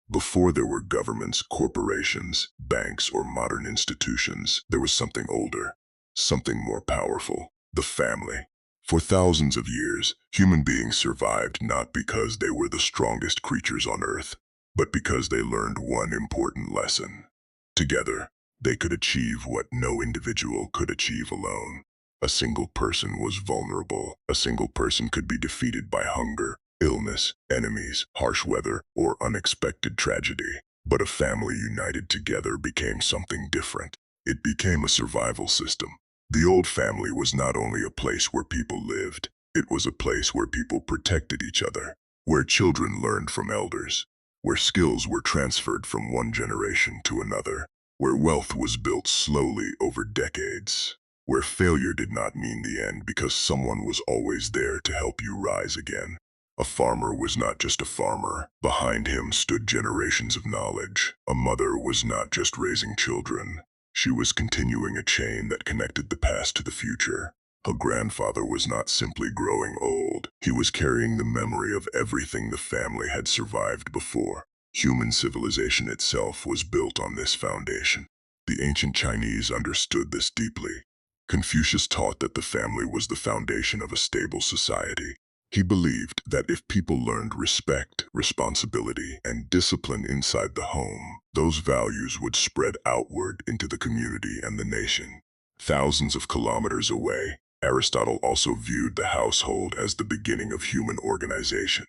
Before there were governments, corporations, banks, or modern institutions, there was something older, something more powerful: the family. For thousands of years, human beings survived not because they were the strongest creatures on earth, but because they learned one important lesson. Together, they could achieve what no individual could achieve alone. A single person was vulnerable. A single person could be defeated by hunger, illness, enemies, harsh weather, or unexpected tragedy. But a family united together became something different. It became a survival system. The old family was not only a place where people lived, it was a place where people protected each other, where children learned from elders, where skills were transferred from one generation to another, where wealth was built slowly over decades, where failure did not mean the end because someone was always there to help you rise again. A farmer was not just a farmer. Behind him stood generations of knowledge. A mother was not just raising children. She was continuing a chain that connected the past to the future. A grandfather was not simply growing old. He was carrying the memory of everything the family had survived before. Human civilization itself was built on this foundation. The ancient Chinese understood this deeply. Confucius taught that the family was the foundation of a stable society. He believed that if people learned respect, responsibility, and discipline inside the home, those values would spread outward into the community and the nation. Thousands of kilometers away, Aristotle also viewed the household as the beginning of human organization.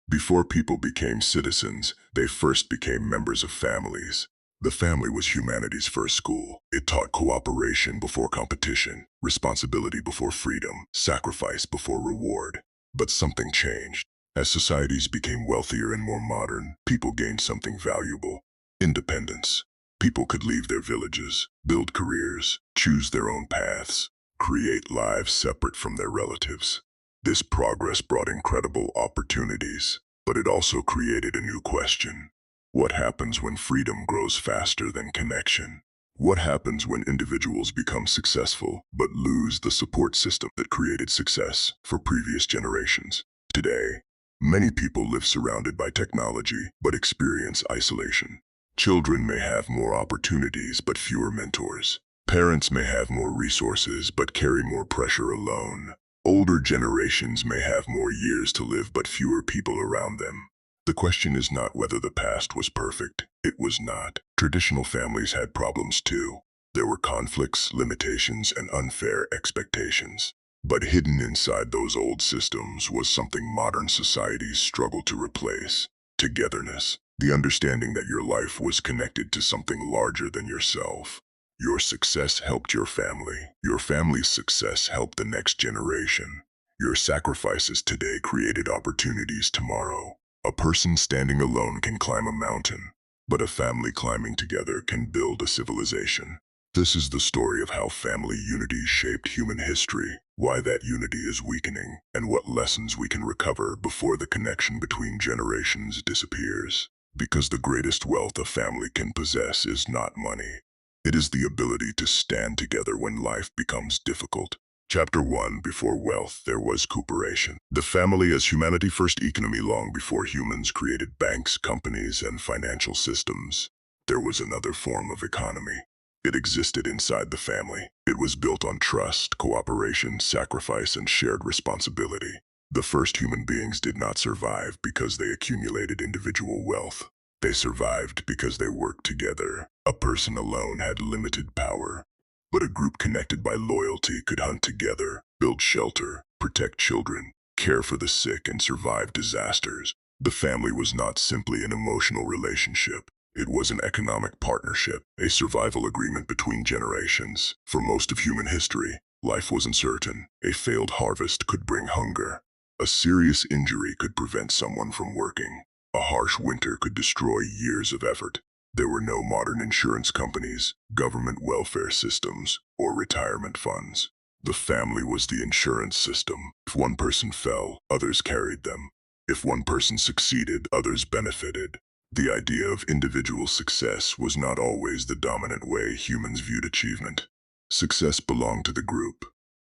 Before people became citizens, they first became members of families. The family was humanity's first school. It taught cooperation before competition, responsibility before freedom, sacrifice before reward. But something changed. As societies became wealthier and more modern, people gained something valuable: independence. People could leave their villages, build careers, choose their own paths, create lives separate from their relatives. This progress brought incredible opportunities, but it also created a new question. What happens when freedom grows faster than connection? What happens when individuals become successful but lose the support system that created success for previous generations? Today, many people live surrounded by technology but experience isolation. Children may have more opportunities but fewer mentors. Parents may have more resources but carry more pressure alone. Older generations may have more years to live but fewer people around them. The question is not whether the past was perfect. It was not. Traditional families had problems too. There were conflicts, limitations, and unfair expectations. But hidden inside those old systems was something modern societies struggle to replace: togetherness. The understanding that your life was connected to something larger than yourself. Your success helped your family. Your family's success helped the next generation. Your sacrifices today created opportunities tomorrow. A person standing alone can climb a mountain, but a family climbing together can build a civilization. This is the story of how family unity shaped human history, why that unity is weakening, and what lessons we can recover before the connection between generations disappears. Because the greatest wealth a family can possess is not money. It is the ability to stand together when life becomes difficult. Chapter 1: Before wealth, there was cooperation. The family as humanity's first economy. Long before humans created banks, companies, and financial systems, there was another form of economy. It existed inside the family. It was built on trust, cooperation, sacrifice, and shared responsibility. The first human beings did not survive because they accumulated individual wealth. They survived because they worked together. A person alone had limited power, but a group connected by loyalty could hunt together, build shelter, protect children, care for the sick, and survive disasters. The family was not simply an emotional relationship. It was an economic partnership, a survival agreement between generations. For most of human history, life was uncertain. A failed harvest could bring hunger. A serious injury could prevent someone from working. A harsh winter could destroy years of effort. There were no modern insurance companies, government welfare systems, or retirement funds. The family was the insurance system. If one person fell, others carried them. If one person succeeded, others benefited. The idea of individual success was not always the dominant way humans viewed achievement. Success belonged to the group.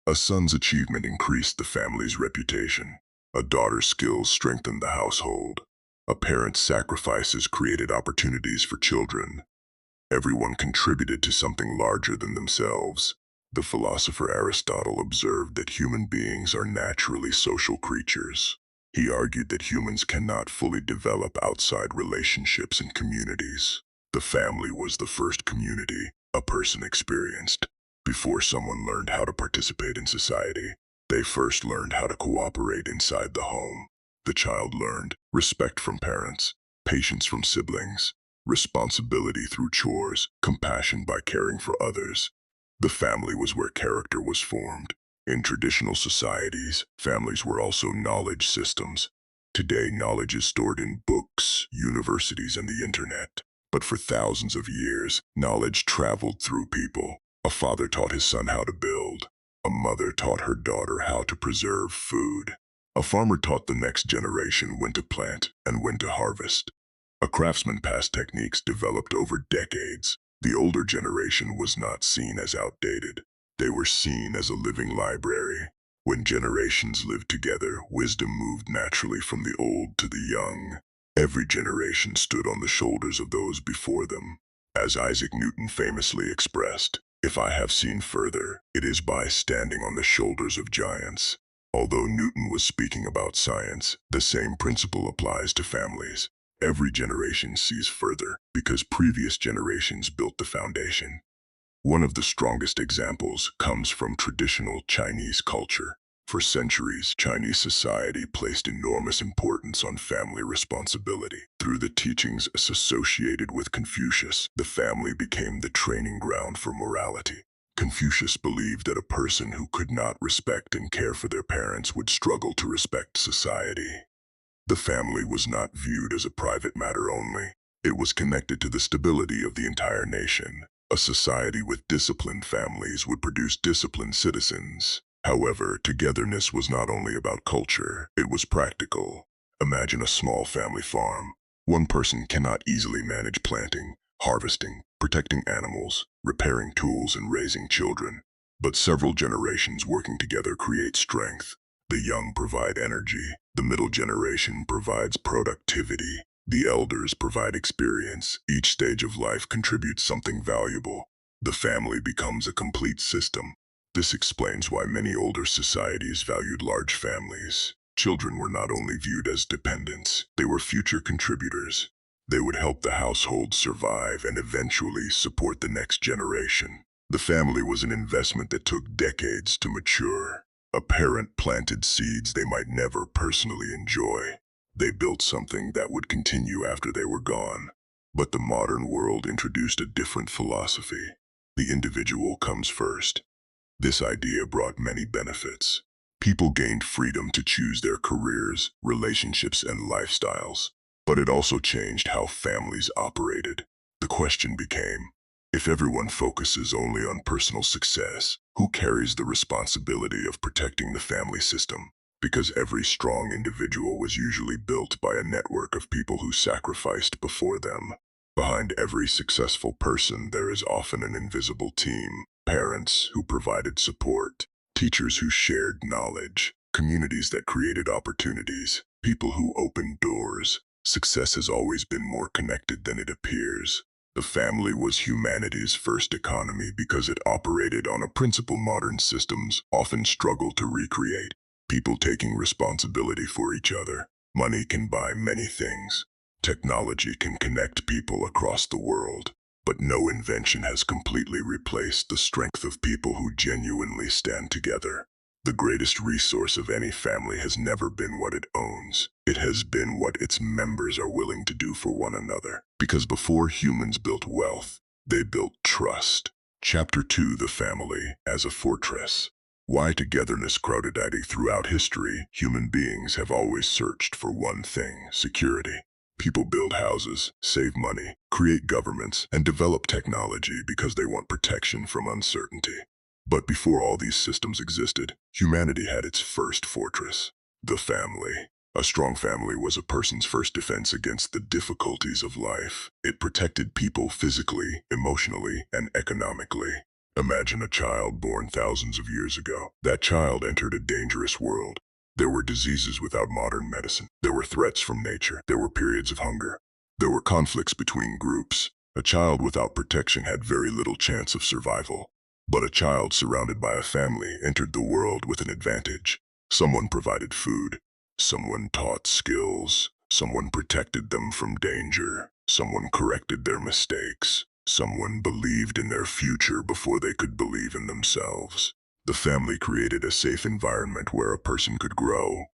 A son's achievement increased the family's reputation. A daughter's skills strengthened the household. A parent's sacrifices created opportunities for children. Everyone contributed to something larger than themselves. The philosopher Aristotle observed that human beings are naturally social creatures. He argued that humans cannot fully develop outside relationships and communities. The family was the first community a person experienced. Before someone learned how to participate in society, they first learned how to cooperate inside the home. The child learned respect from parents, patience from siblings, responsibility through chores, compassion by caring for others. The family was where character was formed. In traditional societies, families were also knowledge systems. Today, knowledge is stored in books, universities, and the internet. But for thousands of years, knowledge traveled through people. A father taught his son how to build. A mother taught her daughter how to preserve food. A farmer taught the next generation when to plant and when to harvest. A craftsman passed techniques developed over decades. The older generation was not seen as outdated. They were seen as a living library. When generations lived together, wisdom moved naturally from the old to the young. Every generation stood on the shoulders of those before them. As Isaac Newton famously expressed, "If I have seen further, it is by standing on the shoulders of giants." Although Newton was speaking about science, the same principle applies to families. Every generation sees further because previous generations built the foundation. One of the strongest examples comes from traditional Chinese culture. For centuries, Chinese society placed enormous importance on family responsibility. Through the teachings associated with Confucius, the family became the training ground for morality. Confucius believed that a person who could not respect and care for their parents would struggle to respect society. The family was not viewed as a private matter only. It was connected to the stability of the entire nation. A society with disciplined families would produce disciplined citizens. However, togetherness was not only about culture, it was practical. Imagine a small family farm. One person cannot easily manage planting, harvesting, protecting animals, repairing tools, and raising children. But several generations working together create strength. The young provide energy, the middle generation provides productivity, the elders provide experience. Each stage of life contributes something valuable. The family becomes a complete system. This explains why many older societies valued large families. Children were not only viewed as dependents, they were future contributors. They would help the household survive and eventually support the next generation. The family was an investment that took decades to mature. A parent planted seeds they might never personally enjoy. They built something that would continue after they were gone. But the modern world introduced a different philosophy. The individual comes first. This idea brought many benefits. People gained freedom to choose their careers, relationships, and lifestyles. But it also changed how families operated. The question became, if everyone focuses only on personal success, who carries the responsibility of protecting the family system? Because every strong individual was usually built by a network of people who sacrificed before them. Behind every successful person, there is often an invisible team. Parents who provided support, teachers who shared knowledge, communities that created opportunities, people who opened doors. Success has always been more connected than it appears. The family was humanity's first economy because it operated on a principle modern systems often struggle to recreate. People taking responsibility for each other. Money can buy many things. Technology can connect people across the world. But no invention has completely replaced the strength of people who genuinely stand together. The greatest resource of any family has never been what it owns. It has been what its members are willing to do for one another. Because before humans built wealth, they built trust. Chapter 2: The Family as a Fortress. Why togetherness crowded throughout history? Human beings have always searched for one thing: security. People build houses, save money, create governments, and develop technology because they want protection from uncertainty. But before all these systems existed, humanity had its first fortress: the family. A strong family was a person's first defense against the difficulties of life. It protected people physically, emotionally, and economically. Imagine a child born thousands of years ago. That child entered a dangerous world. There were diseases without modern medicine. There were threats from nature. There were periods of hunger. There were conflicts between groups. A child without protection had very little chance of survival. But a child surrounded by a family entered the world with an advantage. Someone provided food. Someone taught skills. Someone protected them from danger. Someone corrected their mistakes. Someone believed in their future before they could believe in themselves. The family created a safe environment where a person could grow.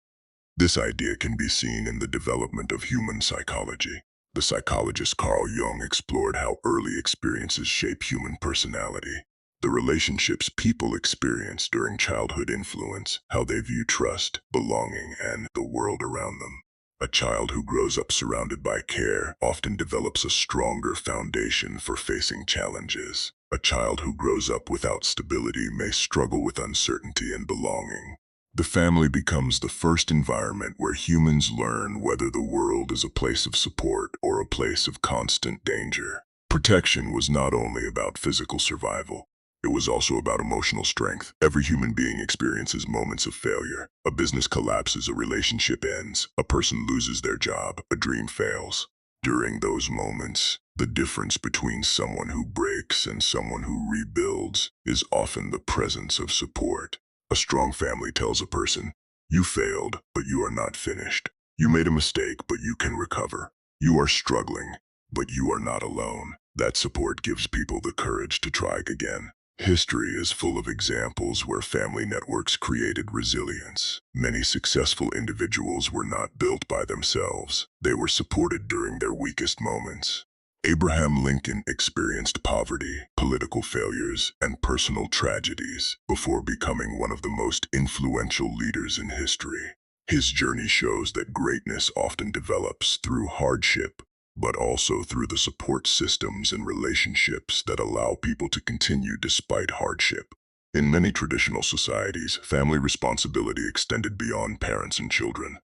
This idea can be seen in the development of human psychology. The psychologist Carl Jung explored how early experiences shape human personality. The relationships people experience during childhood influence how they view trust, belonging, and the world around them. A child who grows up surrounded by care often develops a stronger foundation for facing challenges. A child who grows up without stability may struggle with uncertainty and belonging. The family becomes the first environment where humans learn whether the world is a place of support or a place of constant danger. Protection was not only about physical survival. It was also about emotional strength. Every human being experiences moments of failure. A business collapses, a relationship ends, a person loses their job, a dream fails. During those moments, the difference between someone who breaks and someone who rebuilds is often the presence of support. A strong family tells a person, "You failed, but you are not finished. You made a mistake, but you can recover. You are struggling, but you are not alone." That support gives people the courage to try again. History is full of examples where family networks created resilience. Many successful individuals were not built by themselves. They were supported during their weakest moments. Abraham Lincoln experienced poverty, political failures, and personal tragedies before becoming one of the most influential leaders in history. His journey shows that greatness often develops through hardship, but also through the support systems and relationships that allow people to continue despite hardship. In many traditional societies, family responsibility extended beyond parents and children.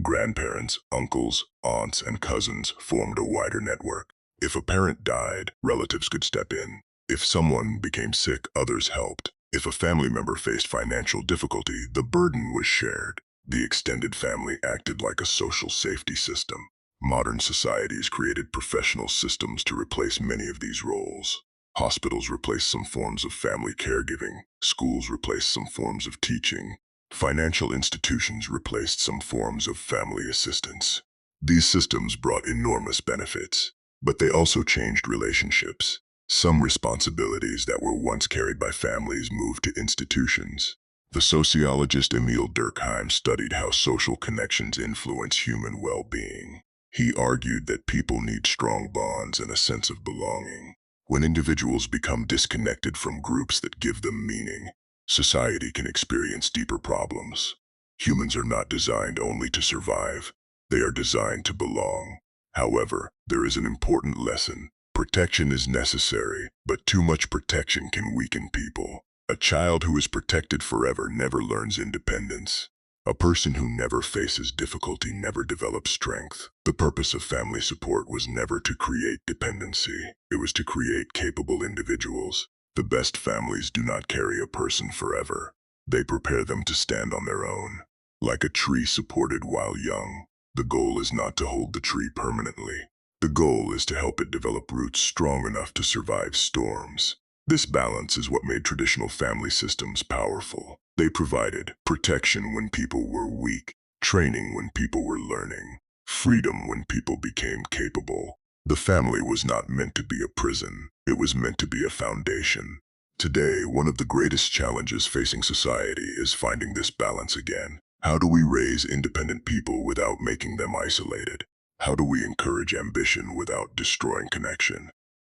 Grandparents, uncles, aunts, and cousins formed a wider network. If a parent died, relatives could step in. If someone became sick, others helped. If a family member faced financial difficulty, the burden was shared. The extended family acted like a social safety system. Modern societies created professional systems to replace many of these roles. Hospitals replaced some forms of family caregiving. Schools replaced some forms of teaching. Financial institutions replaced some forms of family assistance. These systems brought enormous benefits, but they also changed relationships. Some responsibilities that were once carried by families moved to institutions. The sociologist Emil Durkheim studied how social connections influence human well-being. He argued that people need strong bonds and a sense of belonging. When individuals become disconnected from groups that give them meaning, society can experience deeper problems. Humans are not designed only to survive. They are designed to belong. However, there is an important lesson. Protection is necessary, but too much protection can weaken people. A child who is protected forever never learns independence. A person who never faces difficulty never develops strength. The purpose of family support was never to create dependency. It was to create capable individuals. The best families do not carry a person forever. They prepare them to stand on their own. Like a tree supported while young, the goal is not to hold the tree permanently. The goal is to help it develop roots strong enough to survive storms. This balance is what made traditional family systems powerful. They provided protection when people were weak, training when people were learning, freedom when people became capable. The family was not meant to be a prison. It was meant to be a foundation. Today, one of the greatest challenges facing society is finding this balance again. How do we raise independent people without making them isolated? How do we encourage ambition without destroying connection?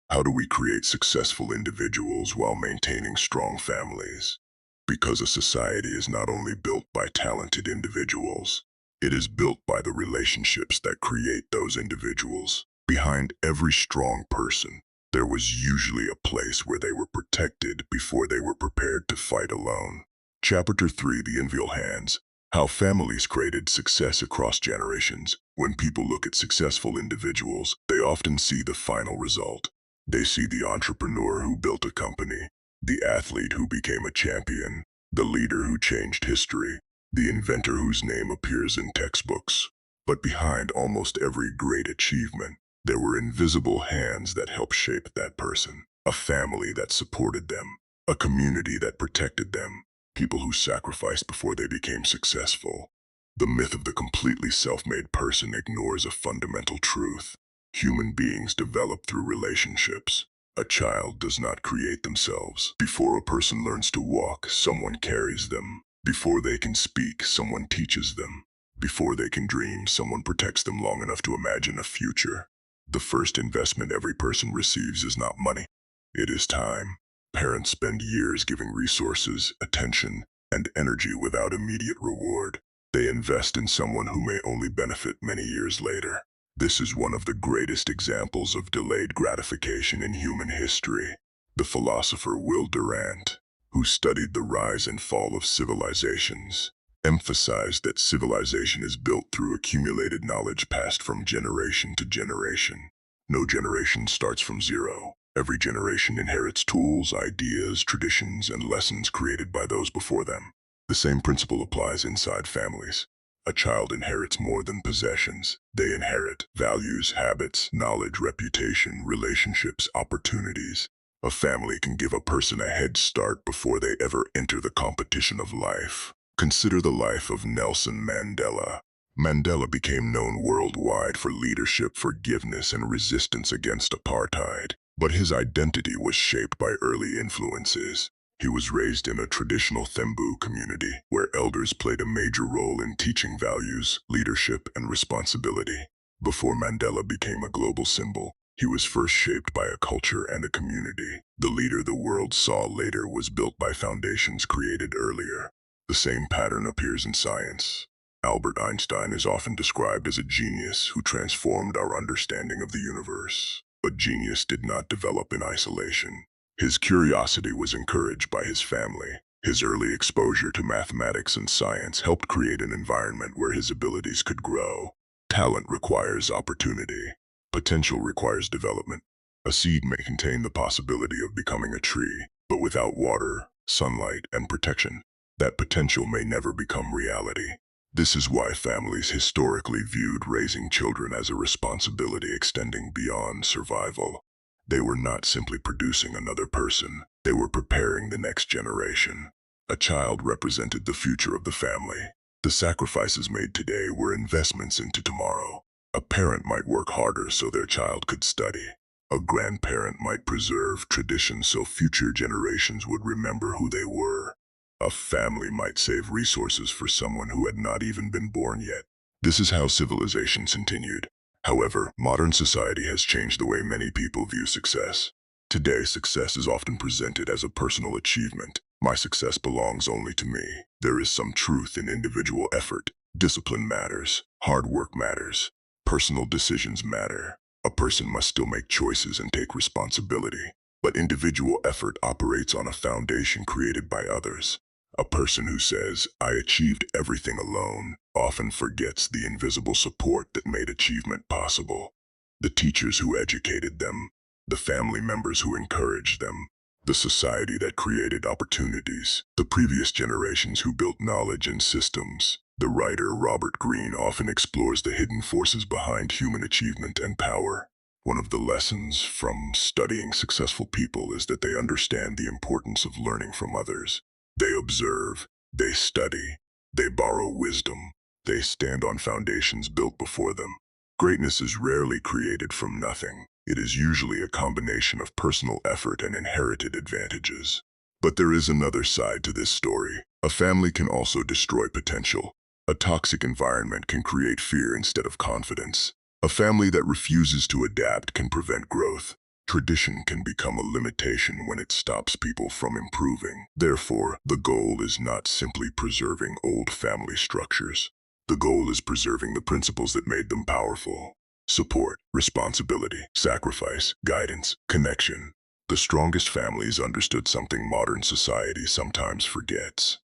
How do we create successful individuals while maintaining strong families? Because a society is not only built by talented individuals, it is built by the relationships that create those individuals. Behind every strong person, there was usually a place where they were protected before they were prepared to fight alone. Chapter 3, The Invisible Hands. How families created success across generations. When people look at successful individuals, they often see the final result. They see the entrepreneur who built a company, the athlete who became a champion, the leader who changed history. the inventor whose name appears in textbooks. But behind almost every great achievement, there were invisible hands that helped shape that person. A family that supported them, a community that protected them, people who sacrificed before they became successful. The myth of the completely self-made person ignores a fundamental truth. Human beings develop through relationships. A child does not create themselves. Before a person learns to walk, someone carries them. Before they can speak, someone teaches them. Before they can dream, someone protects them long enough to imagine a future. The first investment every person receives is not money. It is time. Parents spend years giving resources, attention, and energy without immediate reward. They invest in someone who may only benefit many years later. This is one of the greatest examples of delayed gratification in human history. The philosopher Durant, who studied the rise and fall of civilizations, emphasized that civilization is built through accumulated knowledge passed from generation to generation. No generation starts from zero. Every generation inherits tools, ideas, traditions, and lessons created by those before them. The same principle applies inside families. A child inherits more than possessions. They inherit values, habits, knowledge, reputation, relationships, opportunities. A family can give a person a head start before they ever enter the competition of life. Consider the life of Nelson Mandela. Mandela became known worldwide for leadership, forgiveness, and resistance against apartheid. But his identity was shaped by early influences. He was raised in a traditional Thembu community, where elders played a major role in teaching values, leadership, and responsibility. Before Mandela became a global symbol, he was first shaped by a culture and a community. The leader the world saw later was built by foundations created earlier. The same pattern appears in science. Albert Einstein is often described as a genius who transformed our understanding of the universe. But genius did not develop in isolation. His curiosity was encouraged by his family. His early exposure to mathematics and science helped create an environment where his abilities could grow. Talent requires opportunity. Potential requires development. A seed may contain the possibility of becoming a tree, but without water, sunlight, and protection, that potential may never become reality. This is why families historically viewed raising children as a responsibility extending beyond survival. They were not simply producing another person, they were preparing the next generation. A child represented the future of the family. The sacrifices made today were investments into tomorrow. A parent might work harder so their child could study. A grandparent might preserve traditions so future generations would remember who they were. A family might save resources for someone who had not even been born yet. This is how civilizations continued. However, modern society has changed the way many people view success. Today, success is often presented as a personal achievement. My success belongs only to me. There is some truth in individual effort. Discipline matters. Hard work matters. Personal decisions matter. A person must still make choices and take responsibility. But individual effort operates on a foundation created by others. A person who says, "I achieved everything alone," often forgets the invisible support that made achievement possible. The teachers who educated them, the family members who encouraged them, the society that created opportunities, the previous generations who built knowledge and systems. The writer Robert Greene often explores the hidden forces behind human achievement and power. One of the lessons from studying successful people is that they understand the importance of learning from others. They observe, they study, they borrow wisdom, they stand on foundations built before them. Greatness is rarely created from nothing. It is usually a combination of personal effort and inherited advantages. But there is another side to this story. A family can also destroy potential. A toxic environment can create fear instead of confidence. A family that refuses to adapt can prevent growth. Tradition can become a limitation when it stops people from improving. Therefore, the goal is not simply preserving old family structures. The goal is preserving the principles that made them powerful. Support, responsibility, sacrifice, guidance, connection. The strongest families understood something modern society sometimes forgets.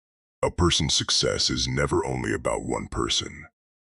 A person's success is never only about one person.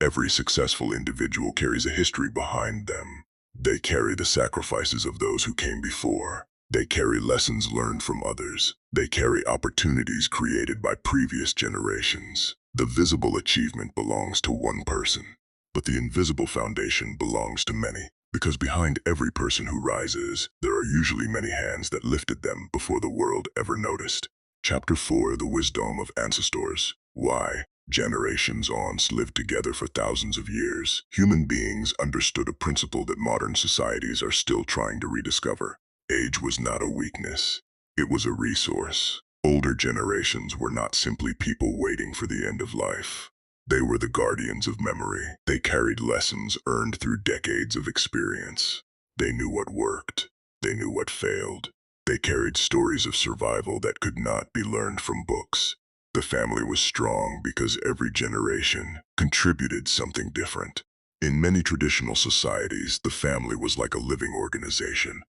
Every successful individual carries a history behind them. They carry the sacrifices of those who came before. They carry lessons learned from others. They carry opportunities created by previous generations. The visible achievement belongs to one person, but the invisible foundation belongs to many. Because behind every person who rises, there are usually many hands that lifted them before the world ever noticed. Chapter 4, The Wisdom of Ancestors. Why? Generations once lived together for thousands of years. Human beings understood a principle that modern societies are still trying to rediscover. Age was not a weakness. It was a resource. Older generations were not simply people waiting for the end of life. They were the guardians of memory. They carried lessons earned through decades of experience. They knew what worked. They knew what failed. They carried stories of survival that could not be learned from books. The family was strong because every generation contributed something different. In many traditional societies, the family was like a living organization.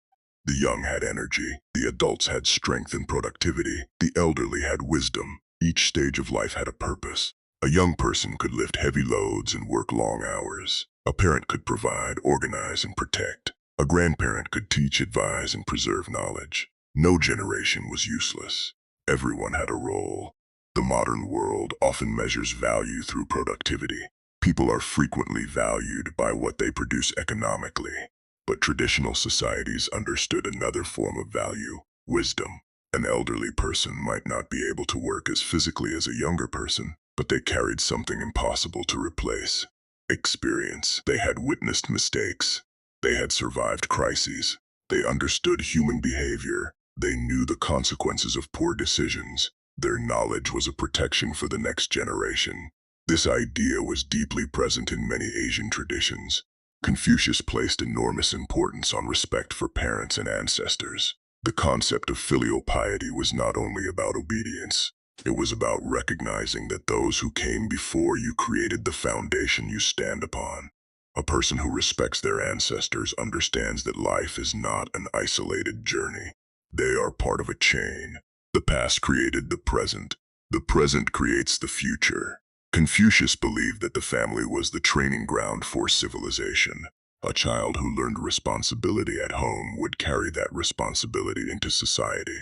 The young had energy, the adults had strength and productivity, the elderly had wisdom. Each stage of life had a purpose. A young person could lift heavy loads and work long hours. A parent could provide, organize, and protect. A grandparent could teach, advise, and preserve knowledge. No generation was useless. Everyone had a role. The modern world often measures value through productivity. People are frequently valued by what they produce economically. But traditional societies understood another form of value: wisdom. An elderly person might not be able to work as physically as a younger person, but they carried something impossible to replace: experience. They had witnessed mistakes. They had survived crises. They understood human behavior. They knew the consequences of poor decisions. Their knowledge was a protection for the next generation. This idea was deeply present in many Asian traditions. Confucius placed enormous importance on respect for parents and ancestors. The concept of filial piety was not only about obedience. It was about recognizing that those who came before you created the foundation you stand upon. A person who respects their ancestors understands that life is not an isolated journey. They are part of a chain. The past created the present. The present creates the future. Confucius believed that the family was the training ground for civilization. A child who learned responsibility at home would carry that responsibility into society.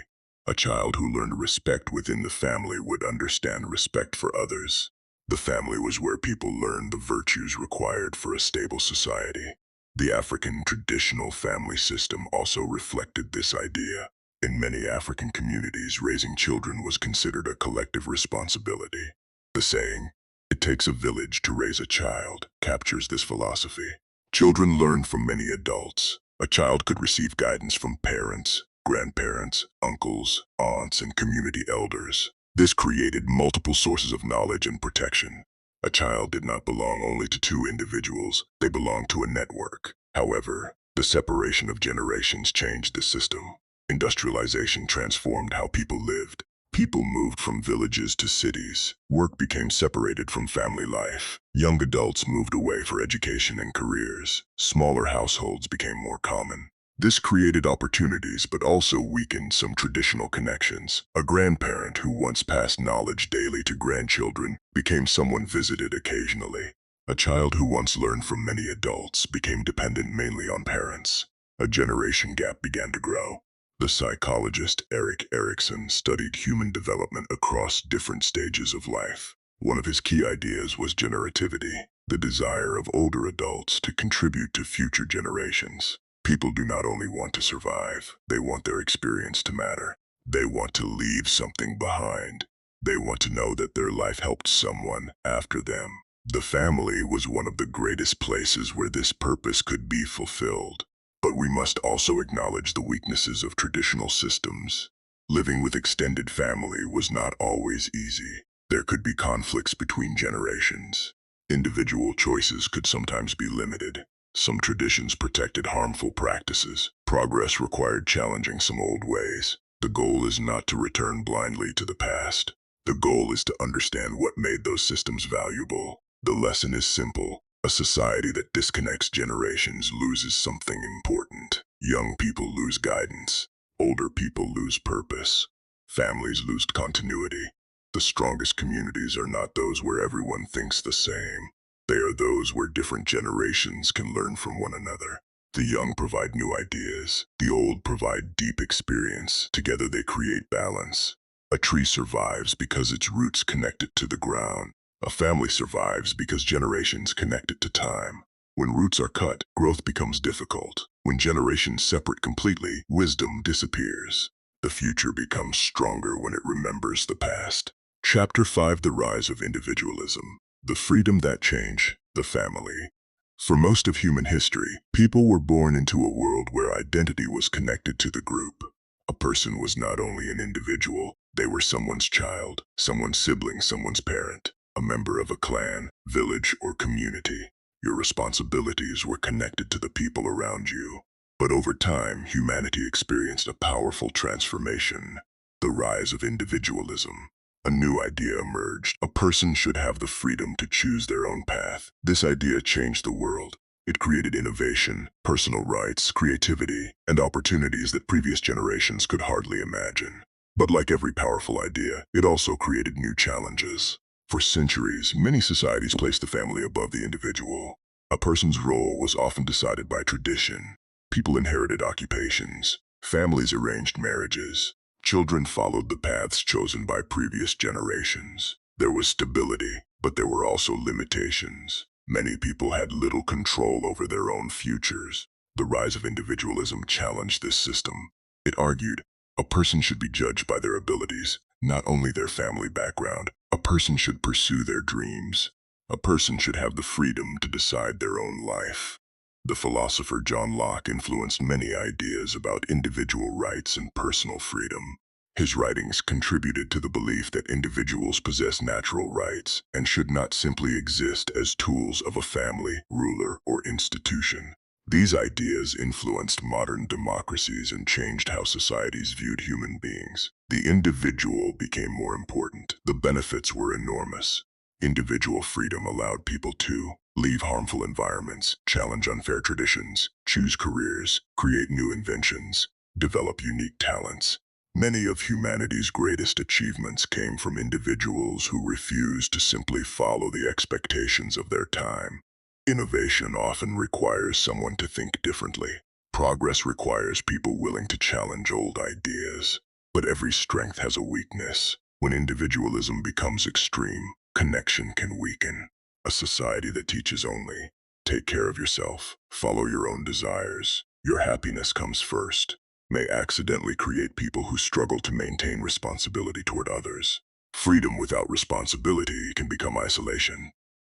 A child who learned respect within the family would understand respect for others. The family was where people learned the virtues required for a stable society. The African traditional family system also reflected this idea. In many African communities, raising children was considered a collective responsibility. The saying, "It takes a village to raise a child," captures this philosophy. Children learn from many adults. A child could receive guidance from parents, grandparents, uncles, aunts, and community elders. This created multiple sources of knowledge and protection. A child did not belong only to two individuals. They belonged to a network. However, the separation of generations changed the system. Industrialization transformed how people lived. People moved from villages to cities. Work became separated from family life. Young adults moved away for education and careers. Smaller households became more common. This created opportunities but also weakened some traditional connections. A grandparent who once passed knowledge daily to grandchildren became someone visited occasionally. A child who once learned from many adults became dependent mainly on parents. A generation gap began to grow. The psychologist Erik Erikson studied human development across different stages of life. One of his key ideas was generativity, the desire of older adults to contribute to future generations. People do not only want to survive, they want their experience to matter. They want to leave something behind. They want to know that their life helped someone after them. The family was one of the greatest places where this purpose could be fulfilled. But we must also acknowledge the weaknesses of traditional systems. Living with extended family was not always easy. There could be conflicts between generations. Individual choices could sometimes be limited. Some traditions protected harmful practices. Progress required challenging some old ways. The goal is not to return blindly to the past. The goal is to understand what made those systems valuable. The lesson is simple. A society that disconnects generations loses something important. Young people lose guidance. Older people lose purpose. Families lose continuity. The strongest communities are not those where everyone thinks the same. They are those where different generations can learn from one another. The young provide new ideas. The old provide deep experience. Together they create balance. A tree survives because its roots connect it to the ground. A family survives because generations connect it to time. When roots are cut, growth becomes difficult. When generations separate completely, wisdom disappears. The future becomes stronger when it remembers the past. Chapter 5: The Rise of Individualism. The freedom that changed the family. For most of human history, people were born into a world where identity was connected to the group. A person was not only an individual, they were someone's child, someone's sibling, someone's parent, a member of a clan, village, or community. Your responsibilities were connected to the people around you. But over time, humanity experienced a powerful transformation: the rise of individualism. A new idea emerged. A person should have the freedom to choose their own path. This idea changed the world. It created innovation, personal rights, creativity, and opportunities that previous generations could hardly imagine. But like every powerful idea, it also created new challenges. For centuries, many societies placed the family above the individual. A person's role was often decided by tradition. People inherited occupations. Families arranged marriages. Children followed the paths chosen by previous generations. There was stability, but there were also limitations. Many people had little control over their own futures. The rise of individualism challenged this system. It argued, a person should be judged by their abilities, not only their family background. A person should pursue their dreams. A person should have the freedom to decide their own life. The philosopher John Locke influenced many ideas about individual rights and personal freedom. His writings contributed to the belief that individuals possess natural rights and should not simply exist as tools of a family, ruler, or institution. These ideas influenced modern democracies and changed how societies viewed human beings. The individual became more important. The benefits were enormous. Individual freedom allowed people to leave harmful environments, challenge unfair traditions, choose careers, create new inventions, develop unique talents. Many of humanity's greatest achievements came from individuals who refused to simply follow the expectations of their time. Innovation often requires someone to think differently. Progress requires people willing to challenge old ideas. But every strength has a weakness. When individualism becomes extreme, connection can weaken. A society that teaches only, take care of yourself, follow your own desires, your happiness comes first, may accidentally create people who struggle to maintain responsibility toward others. Freedom without responsibility can become isolation.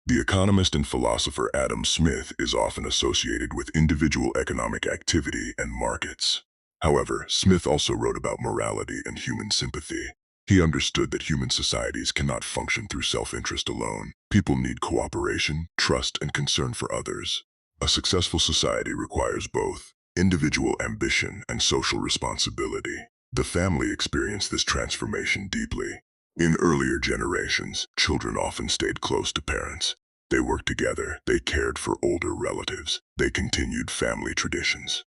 The economist and philosopher Adam Smith is often associated with individual economic activity and markets. However, Smith also wrote about morality and human sympathy. He understood that human societies cannot function through self-interest alone. People need cooperation, trust, and concern for others. A successful society requires both individual ambition and social responsibility. The family experienced this transformation deeply. In earlier generations, children often stayed close to parents. They worked together, they cared for older relatives, they continued family traditions.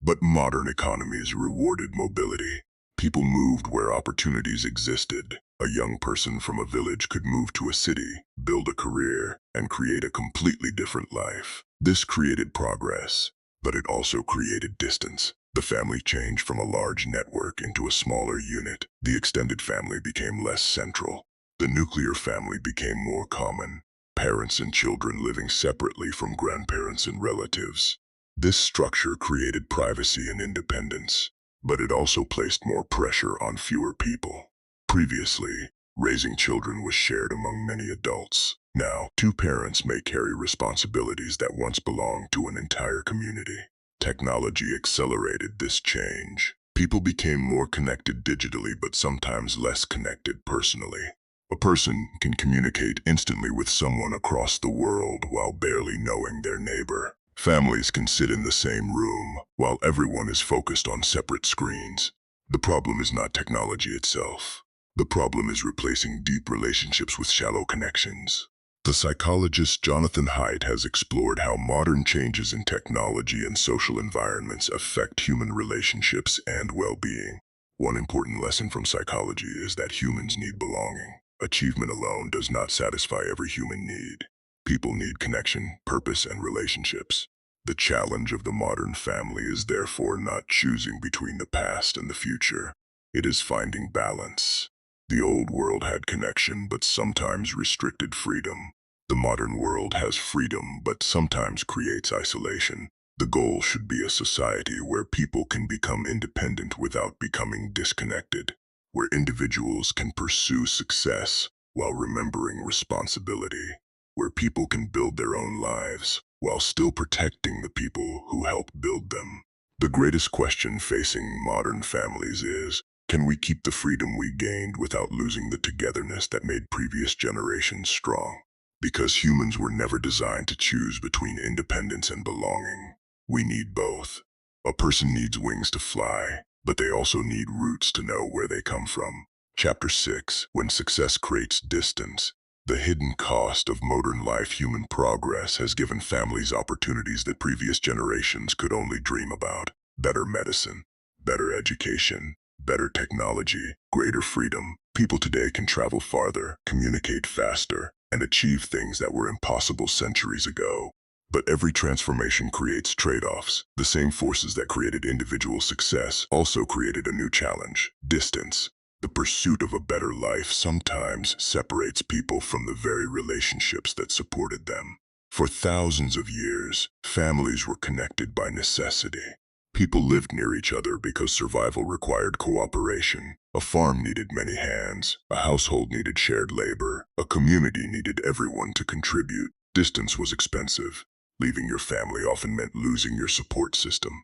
But modern economies rewarded mobility. People moved where opportunities existed. A young person from a village could move to a city, build a career, and create a completely different life. This created progress, but it also created distance. The family changed from a large network into a smaller unit. The extended family became less central. The nuclear family became more common. Parents and children living separately from grandparents and relatives. This structure created privacy and independence, but it also placed more pressure on fewer people. Previously, raising children was shared among many adults. Now, two parents may carry responsibilities that once belonged to an entire community. Technology accelerated this change. People became more connected digitally, but sometimes less connected personally. A person can communicate instantly with someone across the world while barely knowing their neighbor. Families can sit in the same room while everyone is focused on separate screens. The problem is not technology itself. The problem is replacing deep relationships with shallow connections. The psychologist Jonathan Haidt has explored how modern changes in technology and social environments affect human relationships and well-being. One important lesson from psychology is that humans need belonging. Achievement alone does not satisfy every human need. People need connection, purpose, and relationships. The challenge of the modern family is therefore not choosing between the past and the future. It is finding balance. The old world had connection but sometimes restricted freedom. The modern world has freedom but sometimes creates isolation. The goal should be a society where people can become independent without becoming disconnected, where individuals can pursue success while remembering responsibility, where people can build their own lives while still protecting the people who help build them. The greatest question facing modern families is, can we keep the freedom we gained without losing the togetherness that made previous generations strong? Because humans were never designed to choose between independence and belonging. We need both. A person needs wings to fly, but they also need roots to know where they come from. Chapter 6. When Success Creates Distance. The hidden cost of modern life. Human progress has given families opportunities that previous generations could only dream about. Better medicine, better education, better technology, greater freedom. People today can travel farther, communicate faster, and achieve things that were impossible centuries ago. But every transformation creates trade-offs. The same forces that created individual success also created a new challenge: distance. The pursuit of a better life sometimes separates people from the very relationships that supported them. For thousands of years, families were connected by necessity. People lived near each other because survival required cooperation. A farm needed many hands, a household needed shared labor, a community needed everyone to contribute. Distance was expensive. Leaving your family often meant losing your support system.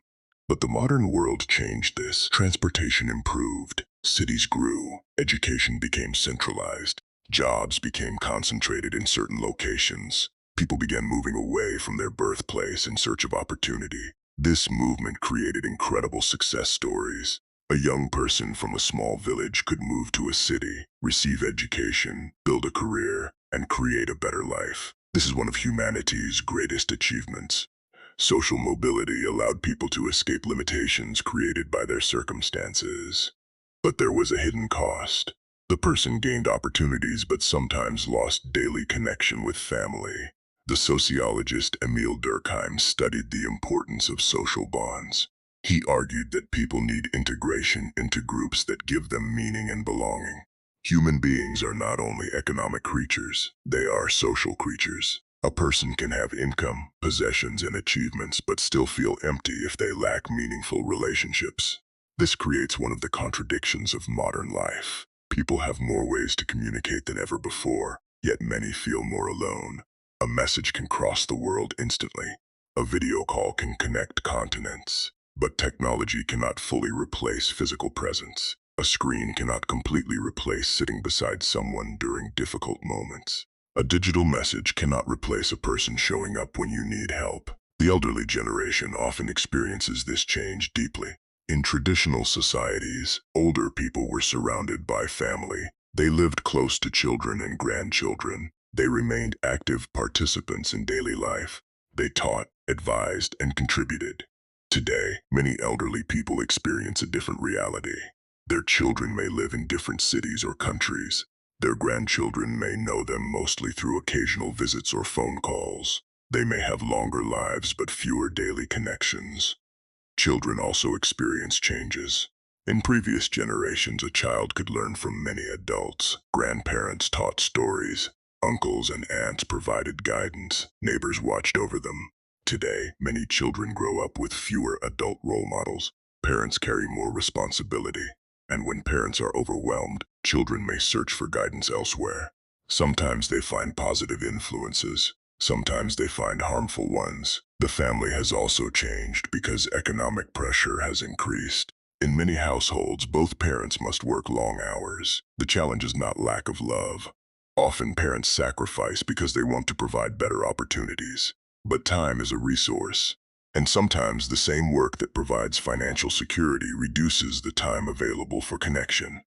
But the modern world changed this. Transportation improved, cities grew, education became centralized, jobs became concentrated in certain locations. People began moving away from their birthplace in search of opportunity. This movement created incredible success stories. A young person from a small village could move to a city, receive education, build a career, and create a better life. This is one of humanity's greatest achievements. Social mobility allowed people to escape limitations created by their circumstances. But there was a hidden cost. The person gained opportunities but sometimes lost daily connection with family. The sociologist Emil Durkheim studied the importance of social bonds. He argued that people need integration into groups that give them meaning and belonging. Human beings are not only economic creatures, they are social creatures. A person can have income, possessions, and achievements, but still feel empty if they lack meaningful relationships. This creates one of the contradictions of modern life. People have more ways to communicate than ever before, yet many feel more alone. A message can cross the world instantly. A video call can connect continents. But technology cannot fully replace physical presence. A screen cannot completely replace sitting beside someone during difficult moments. A digital message cannot replace a person showing up when you need help. The elderly generation often experiences this change deeply. In traditional societies, older people were surrounded by family. They lived close to children and grandchildren. They remained active participants in daily life. They taught, advised, and contributed. Today, many elderly people experience a different reality. Their children may live in different cities or countries. Their grandchildren may know them mostly through occasional visits or phone calls. They may have longer lives but fewer daily connections. Children also experience changes. In previous generations, a child could learn from many adults. Grandparents taught stories. Uncles and aunts provided guidance. Neighbors watched over them. Today, many children grow up with fewer adult role models. Parents carry more responsibility. And when parents are overwhelmed, children may search for guidance elsewhere. Sometimes they find positive influences. Sometimes they find harmful ones. The family has also changed because economic pressure has increased. In many households, both parents must work long hours. The challenge is not lack of love. Often parents sacrifice because they want to provide better opportunities. But time is a resource. And sometimes the same work that provides financial security reduces the time available for connection.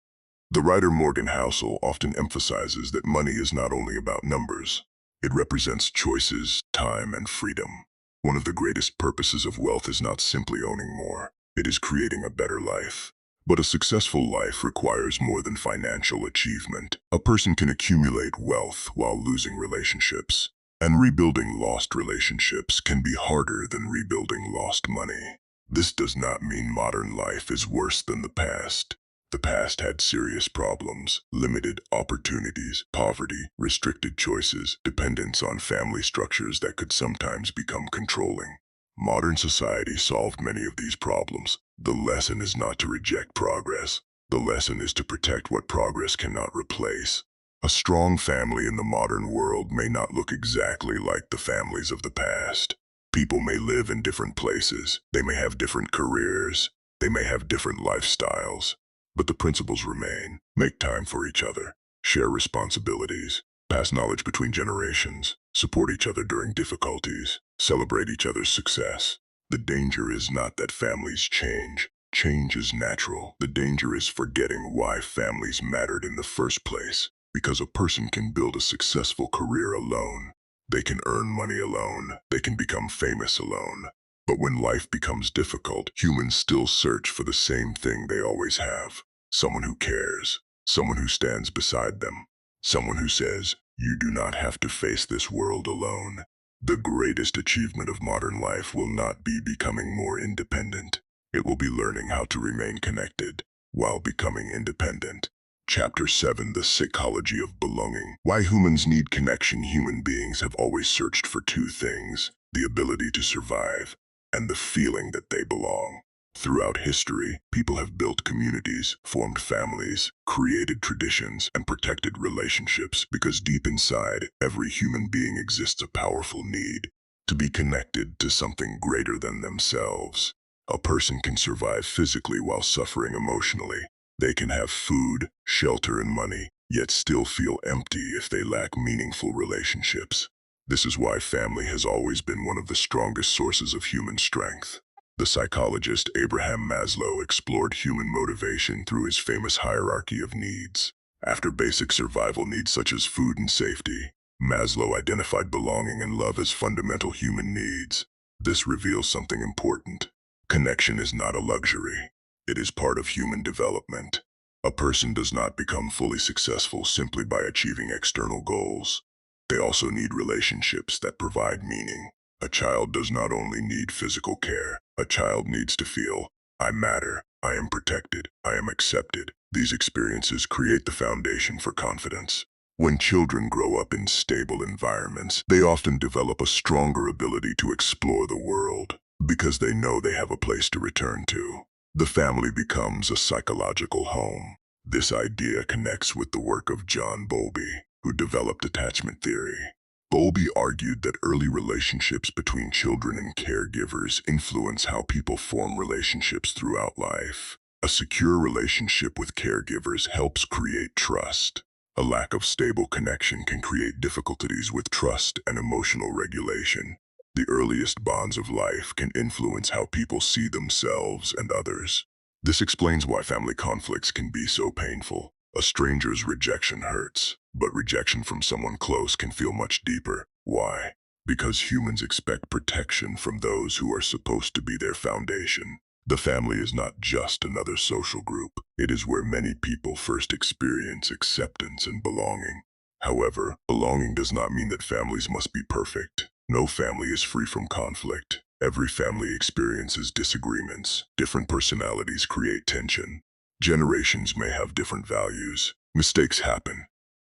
The writer Morgan Housel often emphasizes that money is not only about numbers. It represents choices, time, and freedom. One of the greatest purposes of wealth is not simply owning more. It is creating a better life. But a successful life requires more than financial achievement. A person can accumulate wealth while losing relationships. And rebuilding lost relationships can be harder than rebuilding lost money. This does not mean modern life is worse than the past. The past had serious problems, limited opportunities, poverty, restricted choices, dependence on family structures that could sometimes become controlling. Modern society solved many of these problems. The lesson is not to reject progress. The lesson is to protect what progress cannot replace. A strong family in the modern world may not look exactly like the families of the past. People may live in different places. They may have different careers. They may have different lifestyles. But the principles remain. Make time for each other. Share responsibilities. Pass knowledge between generations. Support each other during difficulties. Celebrate each other's success. The danger is not that families change. Change is natural. The danger is forgetting why families mattered in the first place. Because a person can build a successful career alone. They can earn money alone. They can become famous alone. But when life becomes difficult, humans still search for the same thing they always have. Someone who cares. Someone who stands beside them. Someone who says, "You do not have to face this world alone." The greatest achievement of modern life will not be becoming more independent. It will be learning how to remain connected while becoming independent. Chapter 7, The Psychology of Belonging. Why humans need connection. Human beings have always searched for two things: the ability to survive and the feeling that they belong. Throughout history, people have built communities, formed families, created traditions, and protected relationships because deep inside, every human being exists a powerful need to be connected to something greater than themselves. A person can survive physically while suffering emotionally. They can have food, shelter, and money, yet still feel empty if they lack meaningful relationships. This is why family has always been one of the strongest sources of human strength. The psychologist Abraham Maslow explored human motivation through his famous hierarchy of needs. After basic survival needs such as food and safety, Maslow identified belonging and love as fundamental human needs. This reveals something important. Connection is not a luxury. It is part of human development. A person does not become fully successful simply by achieving external goals. They also need relationships that provide meaning. A child does not only need physical care. A child needs to feel, "I matter, I am protected, I am accepted." These experiences create the foundation for confidence. When children grow up in stable environments, they often develop a stronger ability to explore the world because they know they have a place to return to. The family becomes a psychological home. This idea connects with the work of John Bowlby, who developed attachment theory. Bowlby argued that early relationships between children and caregivers influence how people form relationships throughout life. A secure relationship with caregivers helps create trust. A lack of stable connection can create difficulties with trust and emotional regulation. The earliest bonds of life can influence how people see themselves and others. This explains why family conflicts can be so painful. A stranger's rejection hurts, but rejection from someone close can feel much deeper. Why? Because humans expect protection from those who are supposed to be their foundation. The family is not just another social group. It is where many people first experience acceptance and belonging. However, belonging does not mean that families must be perfect. No family is free from conflict. Every family experiences disagreements. Different personalities create tension. Generations may have different values. Mistakes happen.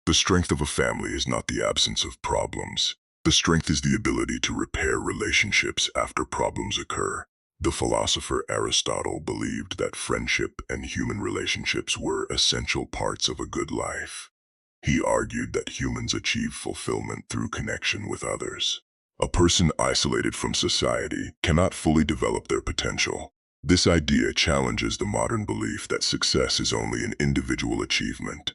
The strength of a family is not the absence of problems. The strength is the ability to repair relationships after problems occur. The philosopher Aristotle believed that friendship and human relationships were essential parts of a good life. He argued that humans achieve fulfillment through connection with others. A person isolated from society cannot fully develop their potential. This idea challenges the modern belief that success is only an individual achievement.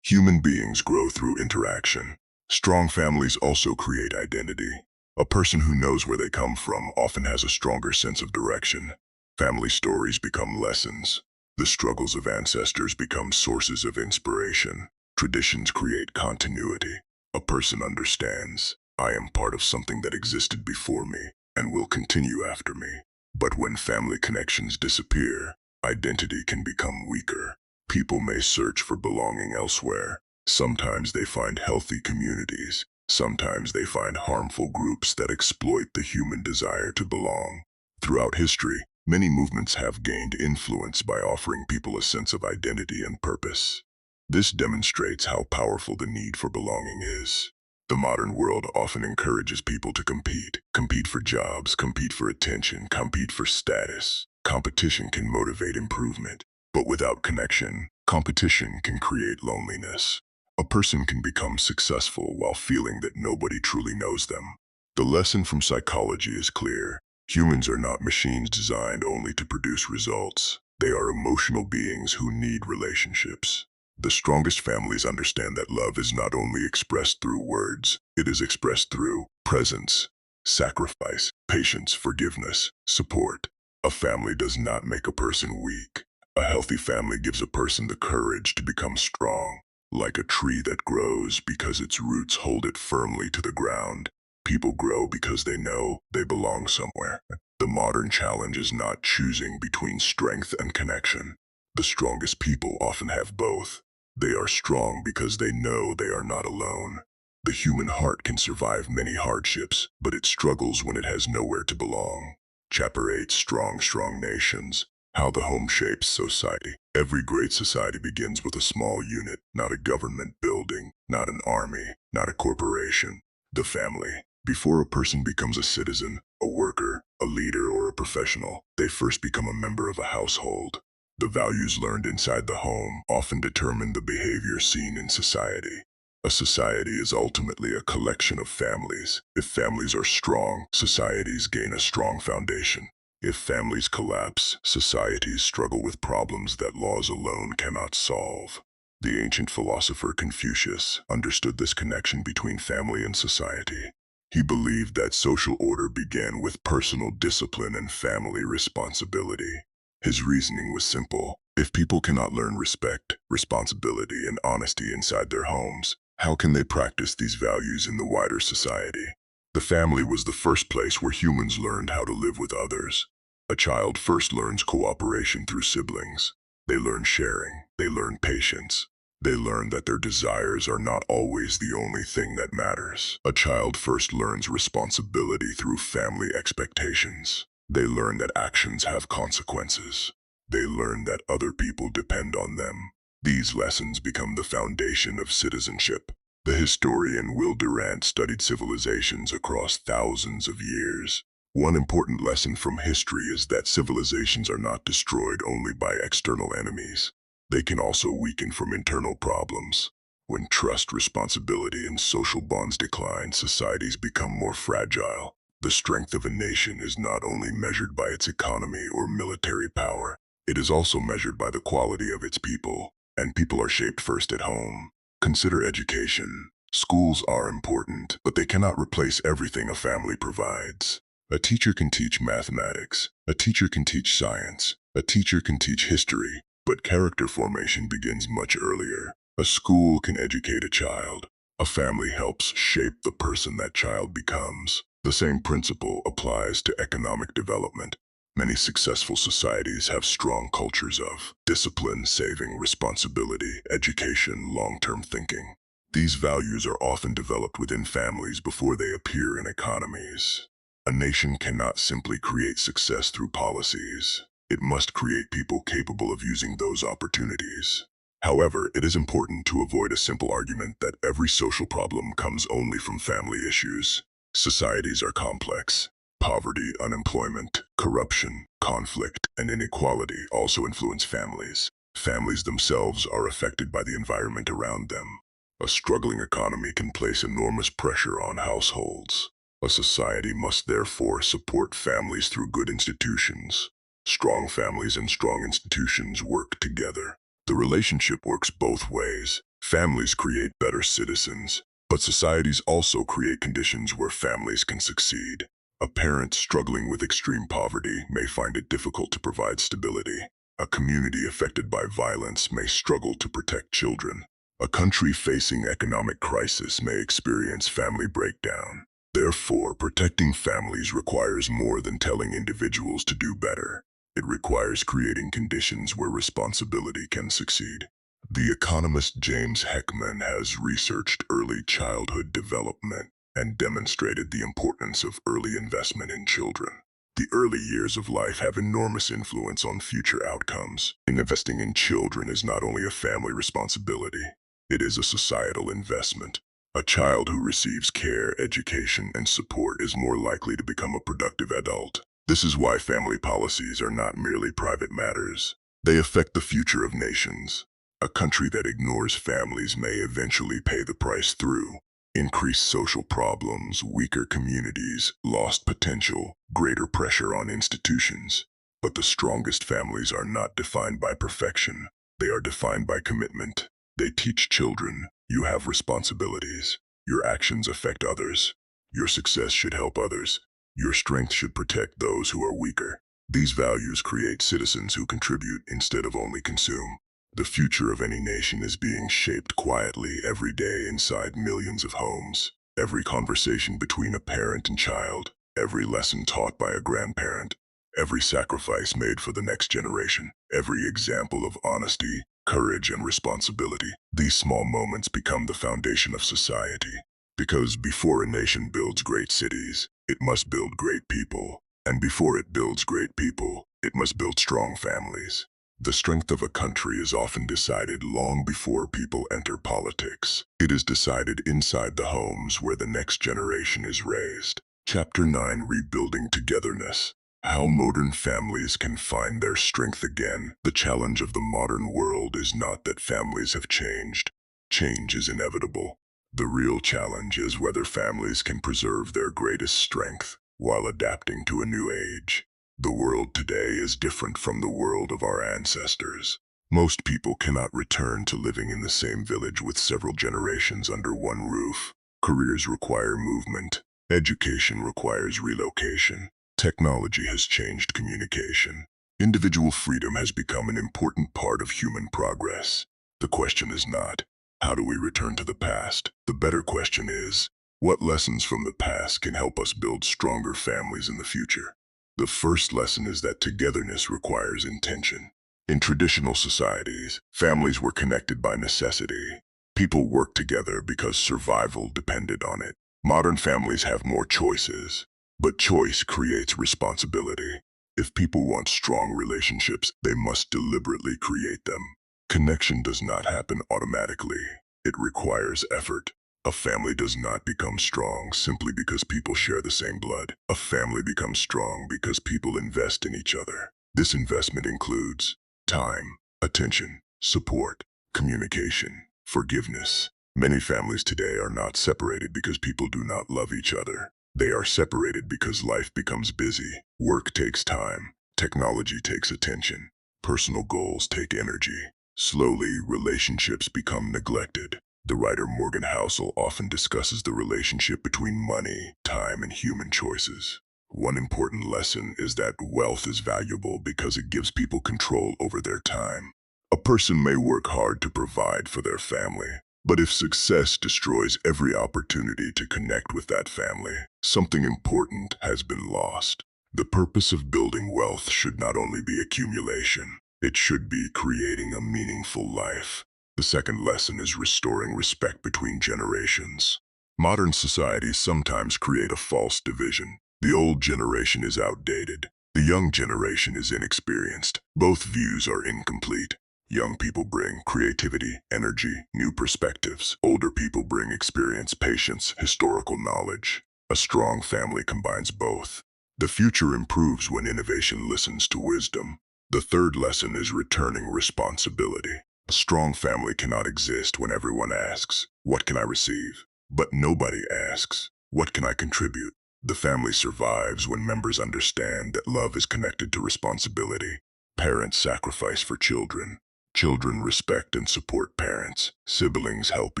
Human beings grow through interaction. Strong families also create identity. A person who knows where they come from often has a stronger sense of direction. Family stories become lessons. The struggles of ancestors become sources of inspiration. Traditions create continuity. A person understands, "I am part of something that existed before me and will continue after me." But when family connections disappear, identity can become weaker. People may search for belonging elsewhere. Sometimes they find healthy communities. Sometimes they find harmful groups that exploit the human desire to belong. Throughout history, many movements have gained influence by offering people a sense of identity and purpose. This demonstrates how powerful the need for belonging is. The modern world often encourages people to compete for jobs, compete for attention, compete for status. Competition can motivate improvement, but without connection, competition can create loneliness. A person can become successful while feeling that nobody truly knows them. The lesson from psychology is clear. Humans are not machines designed only to produce results. They are emotional beings who need relationships. The strongest families understand that love is not only expressed through words, it is expressed through presence, sacrifice, patience, forgiveness, support. A family does not make a person weak. A healthy family gives a person the courage to become strong. Like a tree that grows because its roots hold it firmly to the ground, people grow because they know they belong somewhere. The modern challenge is not choosing between strength and connection. The strongest people often have both. They are strong because they know they are not alone. The human heart can survive many hardships, but it struggles when it has nowhere to belong. Chapter 8, Strong Nations. How the home shapes society. Every great society begins with a small unit, not a government building, not an army, not a corporation. The family. Before a person becomes a citizen, a worker, a leader, or a professional, they first become a member of a household. The values learned inside the home often determine the behavior seen in society. A society is ultimately a collection of families. If families are strong, societies gain a strong foundation. If families collapse, societies struggle with problems that laws alone cannot solve. The ancient philosopher Confucius understood this connection between family and society. He believed that social order began with personal discipline and family responsibility. His reasoning was simple. If people cannot learn respect, responsibility, and honesty inside their homes, how can they practice these values in the wider society? The family was the first place where humans learned how to live with others. A child first learns cooperation through siblings. They learn sharing. They learn patience. They learn that their desires are not always the only thing that matters. A child first learns responsibility through family expectations. They learn that actions have consequences. They learn that other people depend on them. These lessons become the foundation of citizenship. The historian Durant studied civilizations across thousands of years. One important lesson from history is that civilizations are not destroyed only by external enemies. They can also weaken from internal problems. When trust, responsibility, and social bonds decline, societies become more fragile. The strength of a nation is not only measured by its economy or military power, it is also measured by the quality of its people, and people are shaped first at home. Consider education. Schools are important, but they cannot replace everything a family provides. A teacher can teach mathematics, a teacher can teach science, a teacher can teach history, but character formation begins much earlier. A school can educate a child. A family helps shape the person that child becomes. The same principle applies to economic development. Many successful societies have strong cultures of discipline, saving, responsibility, education, long-term thinking. These values are often developed within families before they appear in economies. A nation cannot simply create success through policies. It must create people capable of using those opportunities. However, it is important to avoid a simple argument that every social problem comes only from family issues. Societies are complex. Poverty, unemployment, corruption, conflict, and inequality also influence families. Families themselves are affected by the environment around them. A struggling economy can place enormous pressure on households. A society must therefore support families through good institutions. Strong families and strong institutions work together. The relationship works both ways. Families create better citizens, but societies also create conditions where families can succeed. A parent struggling with extreme poverty may find it difficult to provide stability. A community affected by violence may struggle to protect children. A country facing economic crisis may experience family breakdown. Therefore, protecting families requires more than telling individuals to do better. It requires creating conditions where responsibility can succeed. The economist James Heckman has researched early childhood development and demonstrated the importance of early investment in children. The early years of life have enormous influence on future outcomes. Investing in children is not only a family responsibility, it is a societal investment. A child who receives care, education, and support is more likely to become a productive adult. This is why family policies are not merely private matters. They affect the future of nations. A country that ignores families may eventually pay the price through increased social problems, weaker communities, lost potential, greater pressure on institutions. But the strongest families are not defined by perfection. They are defined by commitment. They teach children, you have responsibilities. Your actions affect others. Your success should help others. Your strength should protect those who are weaker. These values create citizens who contribute instead of only consume. The future of any nation is being shaped quietly every day inside millions of homes. Every conversation between a parent and child, every lesson taught by a grandparent, every sacrifice made for the next generation, every example of honesty, courage, and responsibility. These small moments become the foundation of society. Because before a nation builds great cities, it must build great people. And before it builds great people, it must build strong families. The strength of a country is often decided long before people enter politics. It is decided inside the homes where the next generation is raised. Chapter 9: Rebuilding Togetherness. How modern families can find their strength again. The challenge of the modern world is not that families have changed. Change is inevitable. The real challenge is whether families can preserve their greatest strength while adapting to a new age. The world today is different from the world of our ancestors. Most people cannot return to living in the same village with several generations under one roof. Careers require movement. Education requires relocation. Technology has changed communication. Individual freedom has become an important part of human progress. The question is not, how do we return to the past? The better question is, what lessons from the past can help us build stronger families in the future? The first lesson is that togetherness requires intention. In traditional societies, families were connected by necessity. People worked together because survival depended on it. Modern families have more choices, but choice creates responsibility. If people want strong relationships, they must deliberately create them. Connection does not happen automatically. It requires effort. A family does not become strong simply because people share the same blood. A family becomes strong because people invest in each other. This investment includes time, attention, support, communication, forgiveness. Many families today are not separated because people do not love each other. They are separated because life becomes busy. Work takes time. Technology takes attention. Personal goals take energy. Slowly, relationships become neglected. The writer Morgan Housel often discusses the relationship between money, time, and human choices. One important lesson is that wealth is valuable because it gives people control over their time. A person may work hard to provide for their family, but if success destroys every opportunity to connect with that family, something important has been lost. The purpose of building wealth should not only be accumulation, it should be creating a meaningful life. The second lesson is restoring respect between generations. Modern societies sometimes create a false division. The old generation is outdated. The young generation is inexperienced. Both views are incomplete. Young people bring creativity, energy, new perspectives. Older people bring experience, patience, historical knowledge. A strong family combines both. The future improves when innovation listens to wisdom. The third lesson is returning responsibility. A strong family cannot exist when everyone asks, "What can I receive?" But nobody asks, "What can I contribute?" The family survives when members understand that love is connected to responsibility. Parents sacrifice for children. Children respect and support parents. Siblings help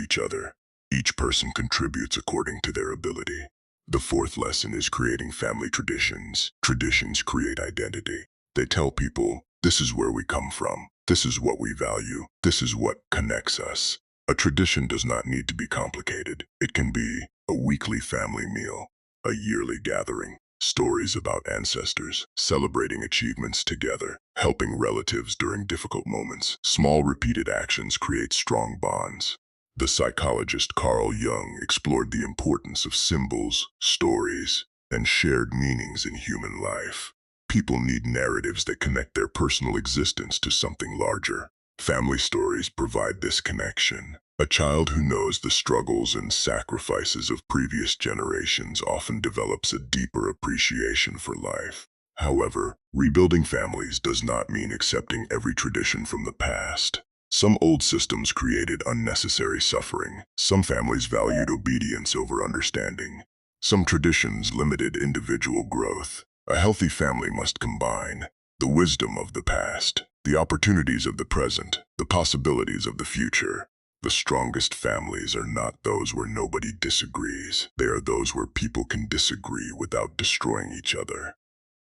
each other. Each person contributes according to their ability. The fourth lesson is creating family traditions. Traditions create identity. They tell people, this is where we come from. This is what we value. This is what connects us. A tradition does not need to be complicated. It can be a weekly family meal, a yearly gathering, stories about ancestors, celebrating achievements together, helping relatives during difficult moments. Small repeated actions create strong bonds. The psychologist Carl Jung explored the importance of symbols, stories, and shared meanings in human life. People need narratives that connect their personal existence to something larger. Family stories provide this connection. A child who knows the struggles and sacrifices of previous generations often develops a deeper appreciation for life. However, rebuilding families does not mean accepting every tradition from the past. Some old systems created unnecessary suffering. Some families valued obedience over understanding. Some traditions limited individual growth. A healthy family must combine the wisdom of the past, the opportunities of the present, the possibilities of the future. The strongest families are not those where nobody disagrees. They are those where people can disagree without destroying each other.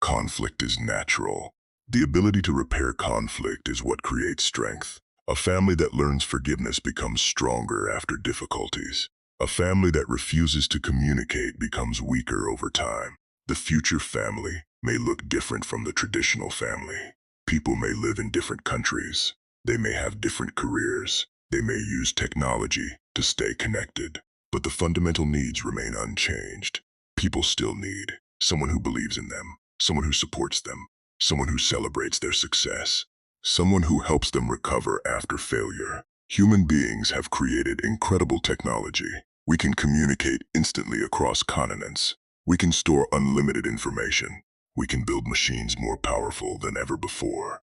Conflict is natural. The ability to repair conflict is what creates strength. A family that learns forgiveness becomes stronger after difficulties. A family that refuses to communicate becomes weaker over time. The future family may look different from the traditional family. People may live in different countries. They may have different careers. They may use technology to stay connected. But the fundamental needs remain unchanged. People still need someone who believes in them, someone who supports them, someone who celebrates their success, someone who helps them recover after failure. Human beings have created incredible technology. We can communicate instantly across continents. We can store unlimited information. We can build machines more powerful than ever before.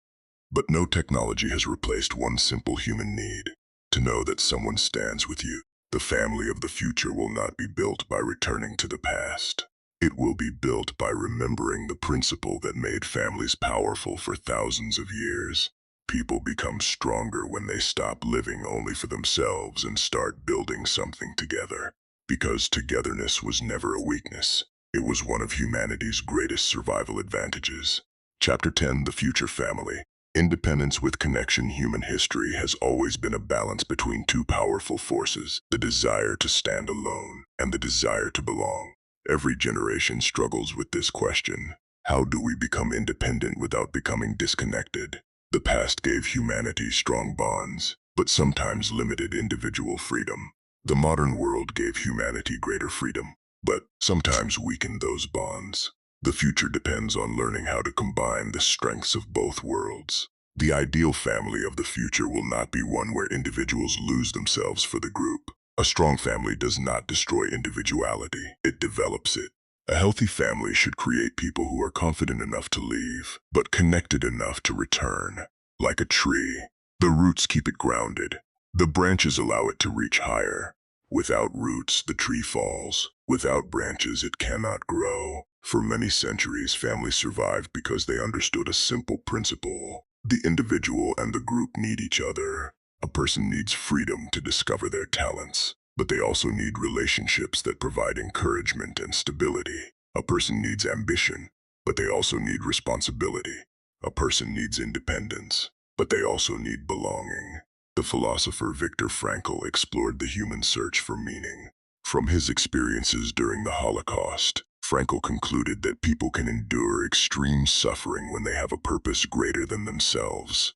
But no technology has replaced one simple human need: to know that someone stands with you. The family of the future will not be built by returning to the past. It will be built by remembering the principle that made families powerful for thousands of years. People become stronger when they stop living only for themselves and start building something together. Because togetherness was never a weakness. It was one of humanity's greatest survival advantages. Chapter 10: The Future Family. Independence with connection. Human history has always been a balance between two powerful forces: the desire to stand alone and the desire to belong. Every generation struggles with this question: how do we become independent without becoming disconnected? The past gave humanity strong bonds, but sometimes limited individual freedom. The modern world gave humanity greater freedom, but sometimes weakened those bonds. The future depends on learning how to combine the strengths of both worlds. The ideal family of the future will not be one where individuals lose themselves for the group. A strong family does not destroy individuality, it develops it. A healthy family should create people who are confident enough to leave, but connected enough to return. Like a tree, the roots keep it grounded. The branches allow it to reach higher. Without roots, the tree falls. Without branches, it cannot grow. For many centuries, families survived because they understood a simple principle: the individual and the group need each other. A person needs freedom to discover their talents, but they also need relationships that provide encouragement and stability. A person needs ambition, but they also need responsibility. A person needs independence, but they also need belonging. The philosopher Viktor Frankl explored the human search for meaning. From his experiences during the Holocaust, Frankl concluded that people can endure extreme suffering when they have a purpose greater than themselves.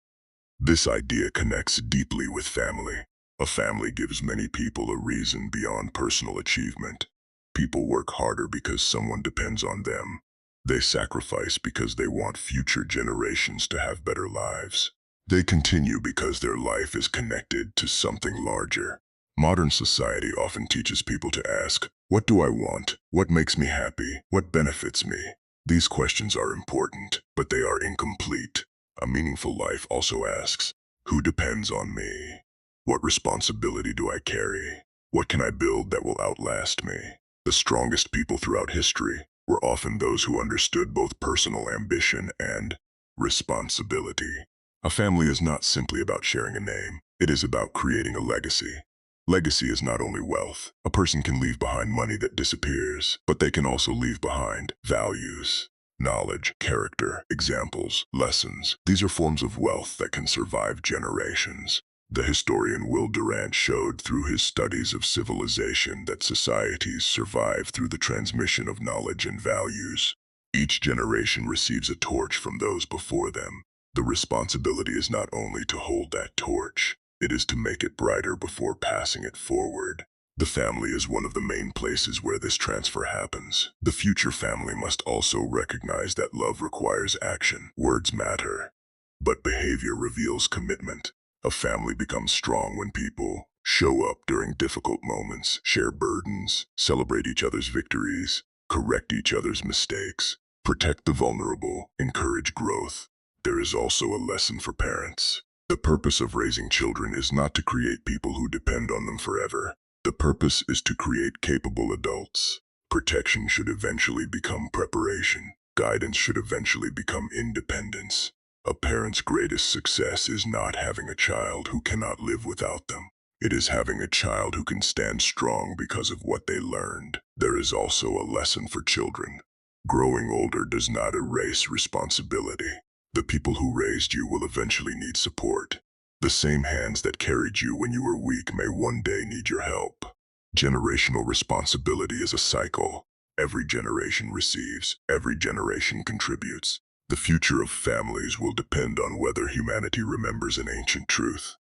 This idea connects deeply with family. A family gives many people a reason beyond personal achievement. People work harder because someone depends on them. They sacrifice because they want future generations to have better lives. They continue because their life is connected to something larger. Modern society often teaches people to ask, what do I want? What makes me happy? What benefits me? These questions are important, but they are incomplete. A meaningful life also asks, who depends on me? What responsibility do I carry? What can I build that will outlast me? The strongest people throughout history were often those who understood both personal ambition and responsibility. A family is not simply about sharing a name. It is about creating a legacy. Legacy is not only wealth. A person can leave behind money that disappears, but they can also leave behind values, knowledge, character, examples, lessons. These are forms of wealth that can survive generations. The historian Durant showed through his studies of civilization that societies survive through the transmission of knowledge and values. Each generation receives a torch from those before them. The responsibility is not only to hold that torch, it is to make it brighter before passing it forward. The family is one of the main places where this transfer happens. The future family must also recognize that love requires action. Words matter, but behavior reveals commitment. A family becomes strong when people show up during difficult moments, share burdens, celebrate each other's victories, correct each other's mistakes, protect the vulnerable, encourage growth. There is also a lesson for parents. The purpose of raising children is not to create people who depend on them forever. The purpose is to create capable adults. Protection should eventually become preparation. Guidance should eventually become independence. A parent's greatest success is not having a child who cannot live without them. It is having a child who can stand strong because of what they learned. There is also a lesson for children. Growing older does not erase responsibility. The people who raised you will eventually need support. The same hands that carried you when you were weak may one day need your help. Generational responsibility is a cycle. Every generation receives, every generation contributes. The future of families will depend on whether humanity remembers an ancient truth.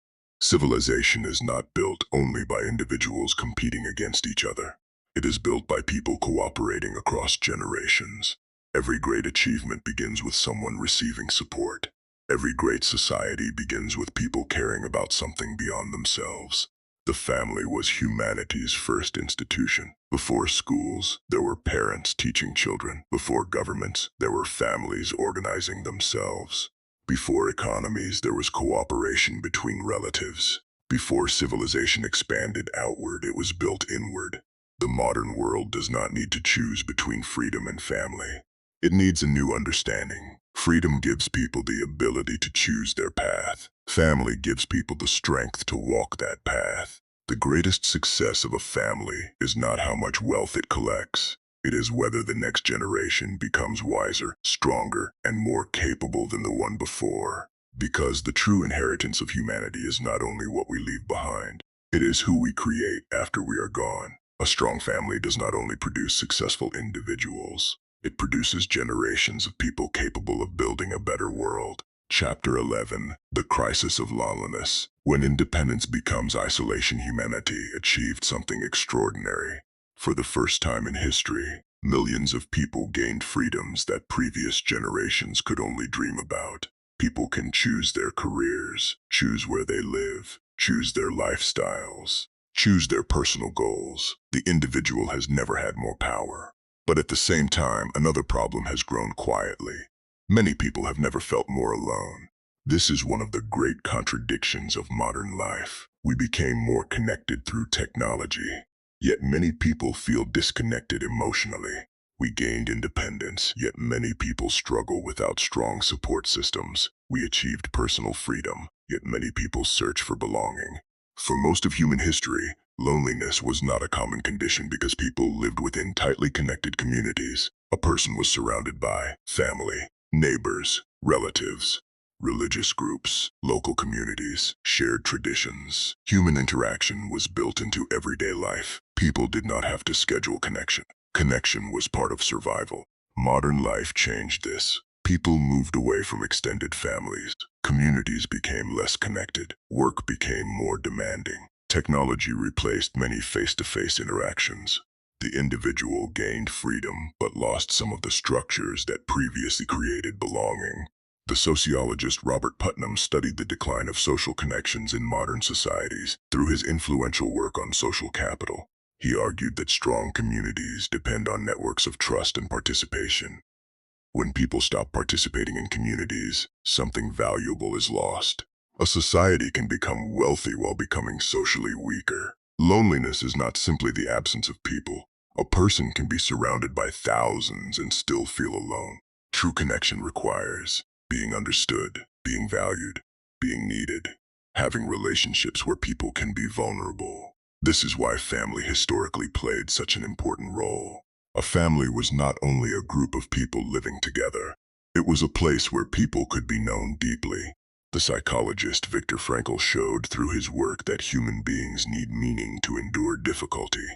Civilization is not built only by individuals competing against each other. It is built by people cooperating across generations. Every great achievement begins with someone receiving support. Every great society begins with people caring about something beyond themselves. The family was humanity's first institution. Before schools, there were parents teaching children. Before governments, there were families organizing themselves. Before economies, there was cooperation between relatives. Before civilization expanded outward, it was built inward. The modern world does not need to choose between freedom and family. It needs a new understanding. Freedom gives people the ability to choose their path. Family gives people the strength to walk that path. The greatest success of a family is not how much wealth it collects. It is whether the next generation becomes wiser, stronger, and more capable than the one before. Because the true inheritance of humanity is not only what we leave behind, it is who we create after we are gone. A strong family does not only produce successful individuals, it produces generations of people capable of building a better world. Chapter 11. The Crisis of Lawlessness. When independence becomes isolation, humanity achieved something extraordinary. For the first time in history, millions of people gained freedoms that previous generations could only dream about. People can choose their careers, choose where they live, choose their lifestyles, choose their personal goals. The individual has never had more power. But at the same time, another problem has grown quietly. Many people have never felt more alone. This is one of the great contradictions of modern life. We became more connected through technology, yet many people feel disconnected emotionally. We gained independence, yet many people struggle without strong support systems. We achieved personal freedom, yet many people search for belonging. For most of human history, loneliness was not a common condition because people lived within tightly connected communities. A person was surrounded by family, neighbors, relatives, religious groups, local communities, shared traditions. Human interaction was built into everyday life. People did not have to schedule connection. Connection was part of survival. Modern life changed this. People moved away from extended families. Communities became less connected. Work became more demanding. Technology replaced many face-to-face interactions. The individual gained freedom, but lost some of the structures that previously created belonging. The sociologist Robert Putnam studied the decline of social connections in modern societies through his influential work on social capital. He argued that strong communities depend on networks of trust and participation. When people stop participating in communities, something valuable is lost. A society can become wealthy while becoming socially weaker. Loneliness is not simply the absence of people. A person can be surrounded by thousands and still feel alone. True connection requires being understood, being valued, being needed, having relationships where people can be vulnerable. This is why family historically played such an important role. A family was not only a group of people living together. It was a place where people could be known deeply. The psychologist Viktor Frankl showed through his work that human beings need meaning to endure difficulty.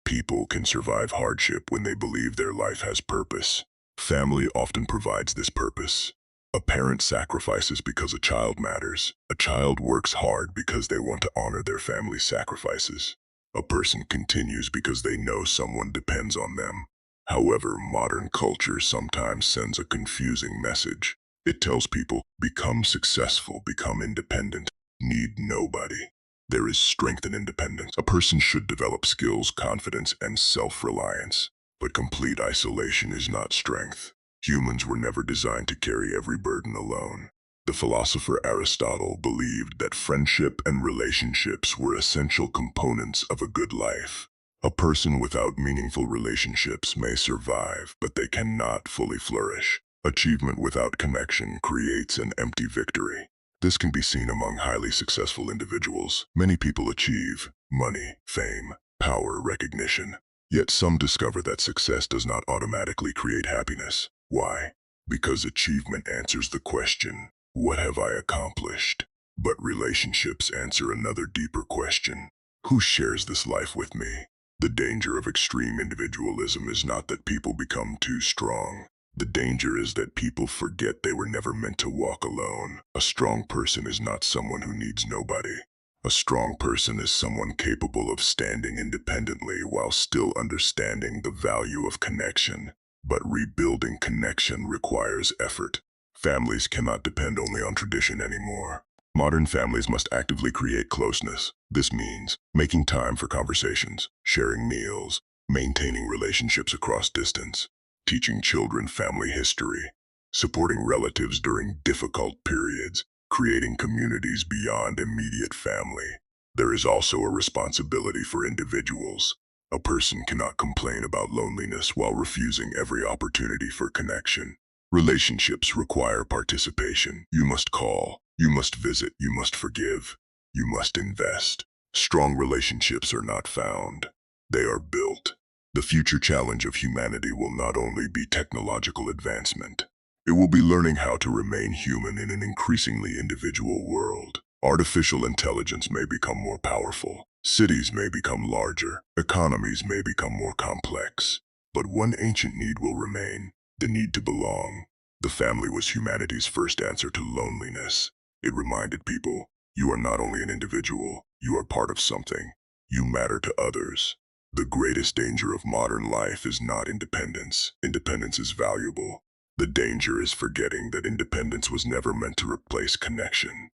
People can survive hardship when they believe their life has purpose. Family often provides this purpose. A parent sacrifices because a child matters. A child works hard because they want to honor their family's sacrifices. A person continues because they know someone depends on them. However, modern culture sometimes sends a confusing message. It tells people, become successful, become independent, need nobody. There is strength in independence. A person should develop skills, confidence, and self-reliance. But complete isolation is not strength. Humans were never designed to carry every burden alone. The philosopher Aristotle believed that friendship and relationships were essential components of a good life. A person without meaningful relationships may survive, but they cannot fully flourish. Achievement without connection creates an empty victory. This can be seen among highly successful individuals. Many people achieve money, fame, power, recognition. Yet some discover that success does not automatically create happiness. Why? Because achievement answers the question, what have I accomplished? But relationships answer another deeper question. Who shares this life with me? The danger of extreme individualism is not that people become too strong. The danger is that people forget they were never meant to walk alone. A strong person is not someone who needs nobody. A strong person is someone capable of standing independently while still understanding the value of connection. But rebuilding connection requires effort. Families cannot depend only on tradition anymore. Modern families must actively create closeness. This means making time for conversations, sharing meals, maintaining relationships across distance, teaching children family history, supporting relatives during difficult periods, creating communities beyond immediate family. There is also a responsibility for individuals. A person cannot complain about loneliness while refusing every opportunity for connection. Relationships require participation. You must call, you must visit, you must forgive, you must invest. Strong relationships are not found, they are built. The future challenge of humanity will not only be technological advancement, it will be learning how to remain human in an increasingly individual world. Artificial intelligence may become more powerful, cities may become larger, economies may become more complex, but one ancient need will remain, the need to belong. The family was humanity's first answer to loneliness. It reminded people, you are not only an individual, you are part of something. You matter to others. The greatest danger of modern life is not independence. Independence is valuable. The danger is forgetting that independence was never meant to replace connection.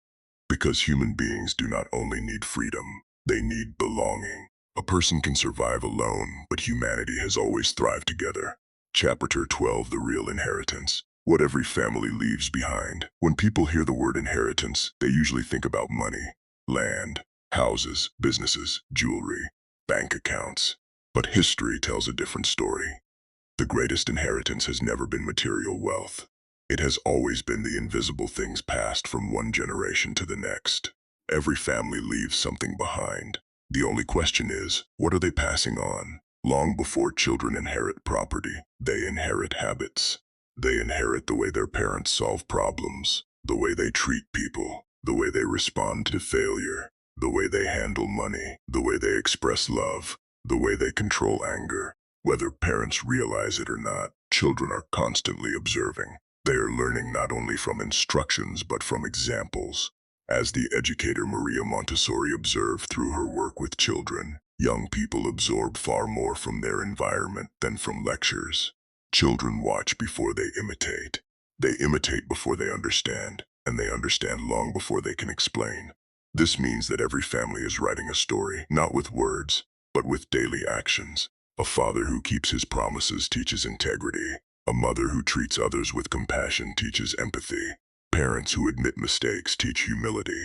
Because human beings do not only need freedom, they need belonging. A person can survive alone, but humanity has always thrived together. Chapter 12, The Real Inheritance. What every family leaves behind. When people hear the word inheritance, they usually think about money, land, houses, businesses, jewelry, bank accounts. But history tells a different story. The greatest inheritance has never been material wealth. It has always been the invisible things passed from one generation to the next. Every family leaves something behind. The only question is, what are they passing on? Long before children inherit property, they inherit habits. They inherit the way their parents solve problems, the way they treat people, the way they respond to failure, the way they handle money, the way they express love, the way they control anger. Whether parents realize it or not, children are constantly observing. They are learning not only from instructions but from examples. As the educator Maria Montessori observed through her work with children, young people absorb far more from their environment than from lectures. Children watch before they imitate. They imitate before they understand, and they understand long before they can explain. This means that every family is writing a story, not with words, but with daily actions. A father who keeps his promises teaches integrity. A mother who treats others with compassion teaches empathy. Parents who admit mistakes teach humility.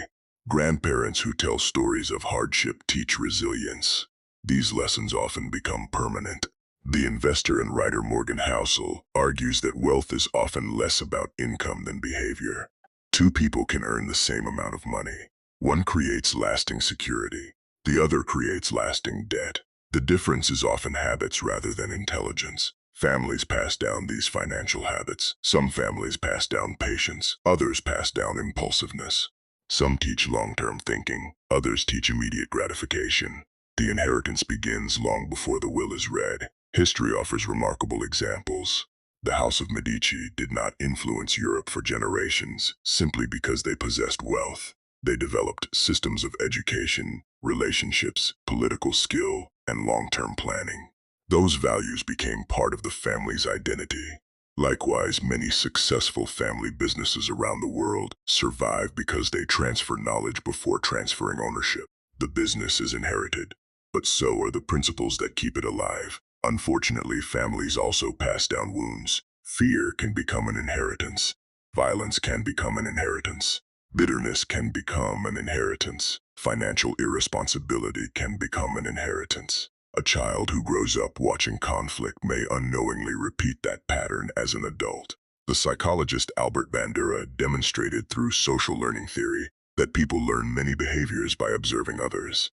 Grandparents who tell stories of hardship teach resilience. These lessons often become permanent. The investor and writer Morgan Housel argues that wealth is often less about income than behavior. Two people can earn the same amount of money. One creates lasting security. The other creates lasting debt. The difference is often habits rather than intelligence. Families pass down these financial habits. Some families pass down patience. Others pass down impulsiveness. Some teach long-term thinking. Others teach immediate gratification. The inheritance begins long before the will is read. History offers remarkable examples. The House of Medici did not influence Europe for generations simply because they possessed wealth. They developed systems of education, relationships, political skill, and long-term planning. Those values became part of the family's identity. Likewise, many successful family businesses around the world survive because they transfer knowledge before transferring ownership. The business is inherited, but so are the principles that keep it alive. Unfortunately, families also pass down wounds. Fear can become an inheritance. Violence can become an inheritance. Bitterness can become an inheritance. Financial irresponsibility can become an inheritance. A child who grows up watching conflict may unknowingly repeat that pattern as an adult. The psychologist Albert Bandura demonstrated through social learning theory that people learn many behaviors by observing others.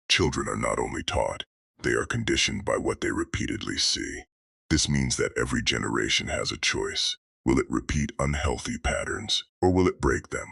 Children are not only taught, they are conditioned by what they repeatedly see. This means that every generation has a choice. Will it repeat unhealthy patterns, or will it break them?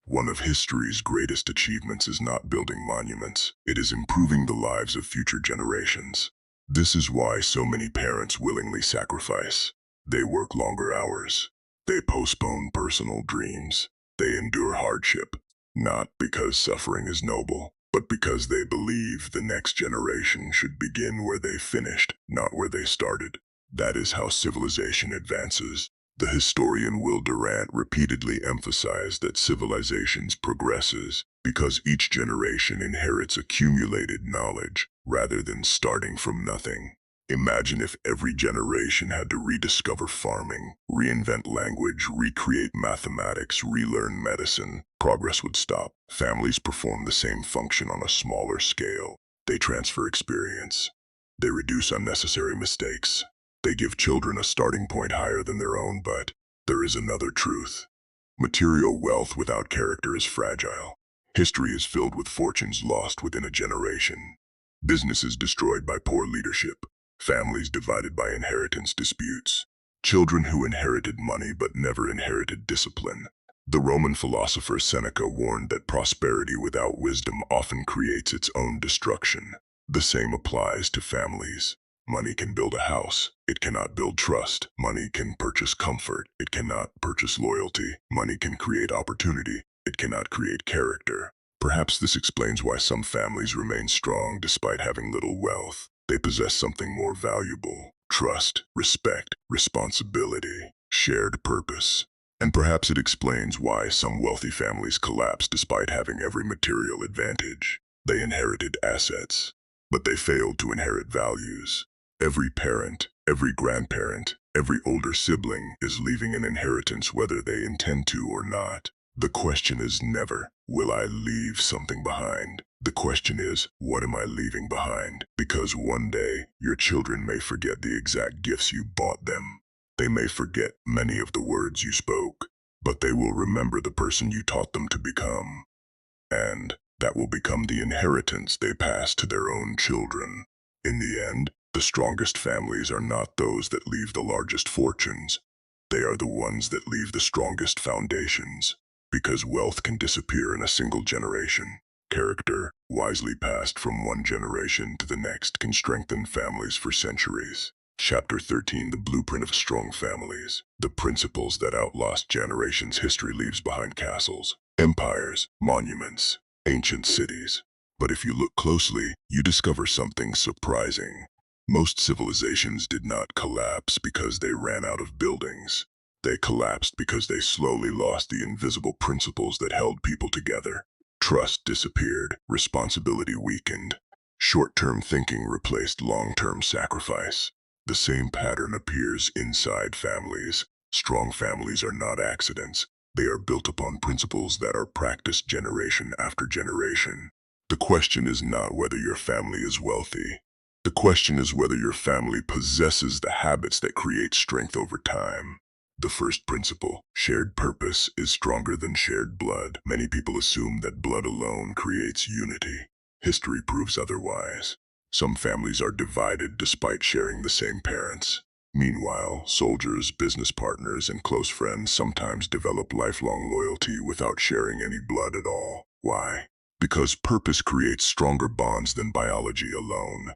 One of history's greatest achievements is not building monuments. It is improving the lives of future generations. This is why so many parents willingly sacrifice. They work longer hours. They postpone personal dreams. They endure hardship, not because suffering is noble, but because they believe the next generation should begin where they finished, not where they started. That is how civilization advances. The historian Durant repeatedly emphasized that civilization progresses because each generation inherits accumulated knowledge rather than starting from nothing. Imagine if every generation had to rediscover farming, reinvent language, recreate mathematics, relearn medicine. Progress would stop. Families perform the same function on a smaller scale. They transfer experience. They reduce unnecessary mistakes. They give children a starting point higher than their own, but there is another truth. Material wealth without character is fragile. History is filled with fortunes lost within a generation. Businesses destroyed by poor leadership. Families divided by inheritance disputes. Children who inherited money but never inherited discipline. The Roman philosopher Seneca warned that prosperity without wisdom often creates its own destruction. The same applies to families. Money can build a house. It cannot build trust. Money can purchase comfort. It cannot purchase loyalty. Money can create opportunity. It cannot create character. Perhaps this explains why some families remain strong despite having little wealth. They possess something more valuable: trust, respect, responsibility, shared purpose. And perhaps it explains why some wealthy families collapse despite having every material advantage. They inherited assets, but they failed to inherit values. Every parent, every grandparent, every older sibling is leaving an inheritance whether they intend to or not. The question is never, will I leave something behind? The question is, what am I leaving behind? Because one day, your children may forget the exact gifts you bought them. They may forget many of the words you spoke, but they will remember the person you taught them to become. And that will become the inheritance they pass to their own children. In the end, the strongest families are not those that leave the largest fortunes. They are the ones that leave the strongest foundations. Because wealth can disappear in a single generation, character, wisely passed from one generation to the next, can strengthen families for centuries. Chapter 13: The Blueprint of Strong Families. The principles that outlast generations. History leaves behind castles, empires, monuments, ancient cities. But if you look closely, you discover something surprising. Most civilizations did not collapse because they ran out of buildings. They collapsed because they slowly lost the invisible principles that held people together. Trust disappeared, responsibility weakened. Short-term thinking replaced long-term sacrifice. The same pattern appears inside families. Strong families are not accidents. They are built upon principles that are practiced generation after generation. The question is not whether your family is wealthy. The question is whether your family possesses the habits that create strength over time. The first principle, shared purpose, is stronger than shared blood. Many people assume that blood alone creates unity. History proves otherwise. Some families are divided despite sharing the same parents. Meanwhile, soldiers, business partners, and close friends sometimes develop lifelong loyalty without sharing any blood at all. Why? Because purpose creates stronger bonds than biology alone.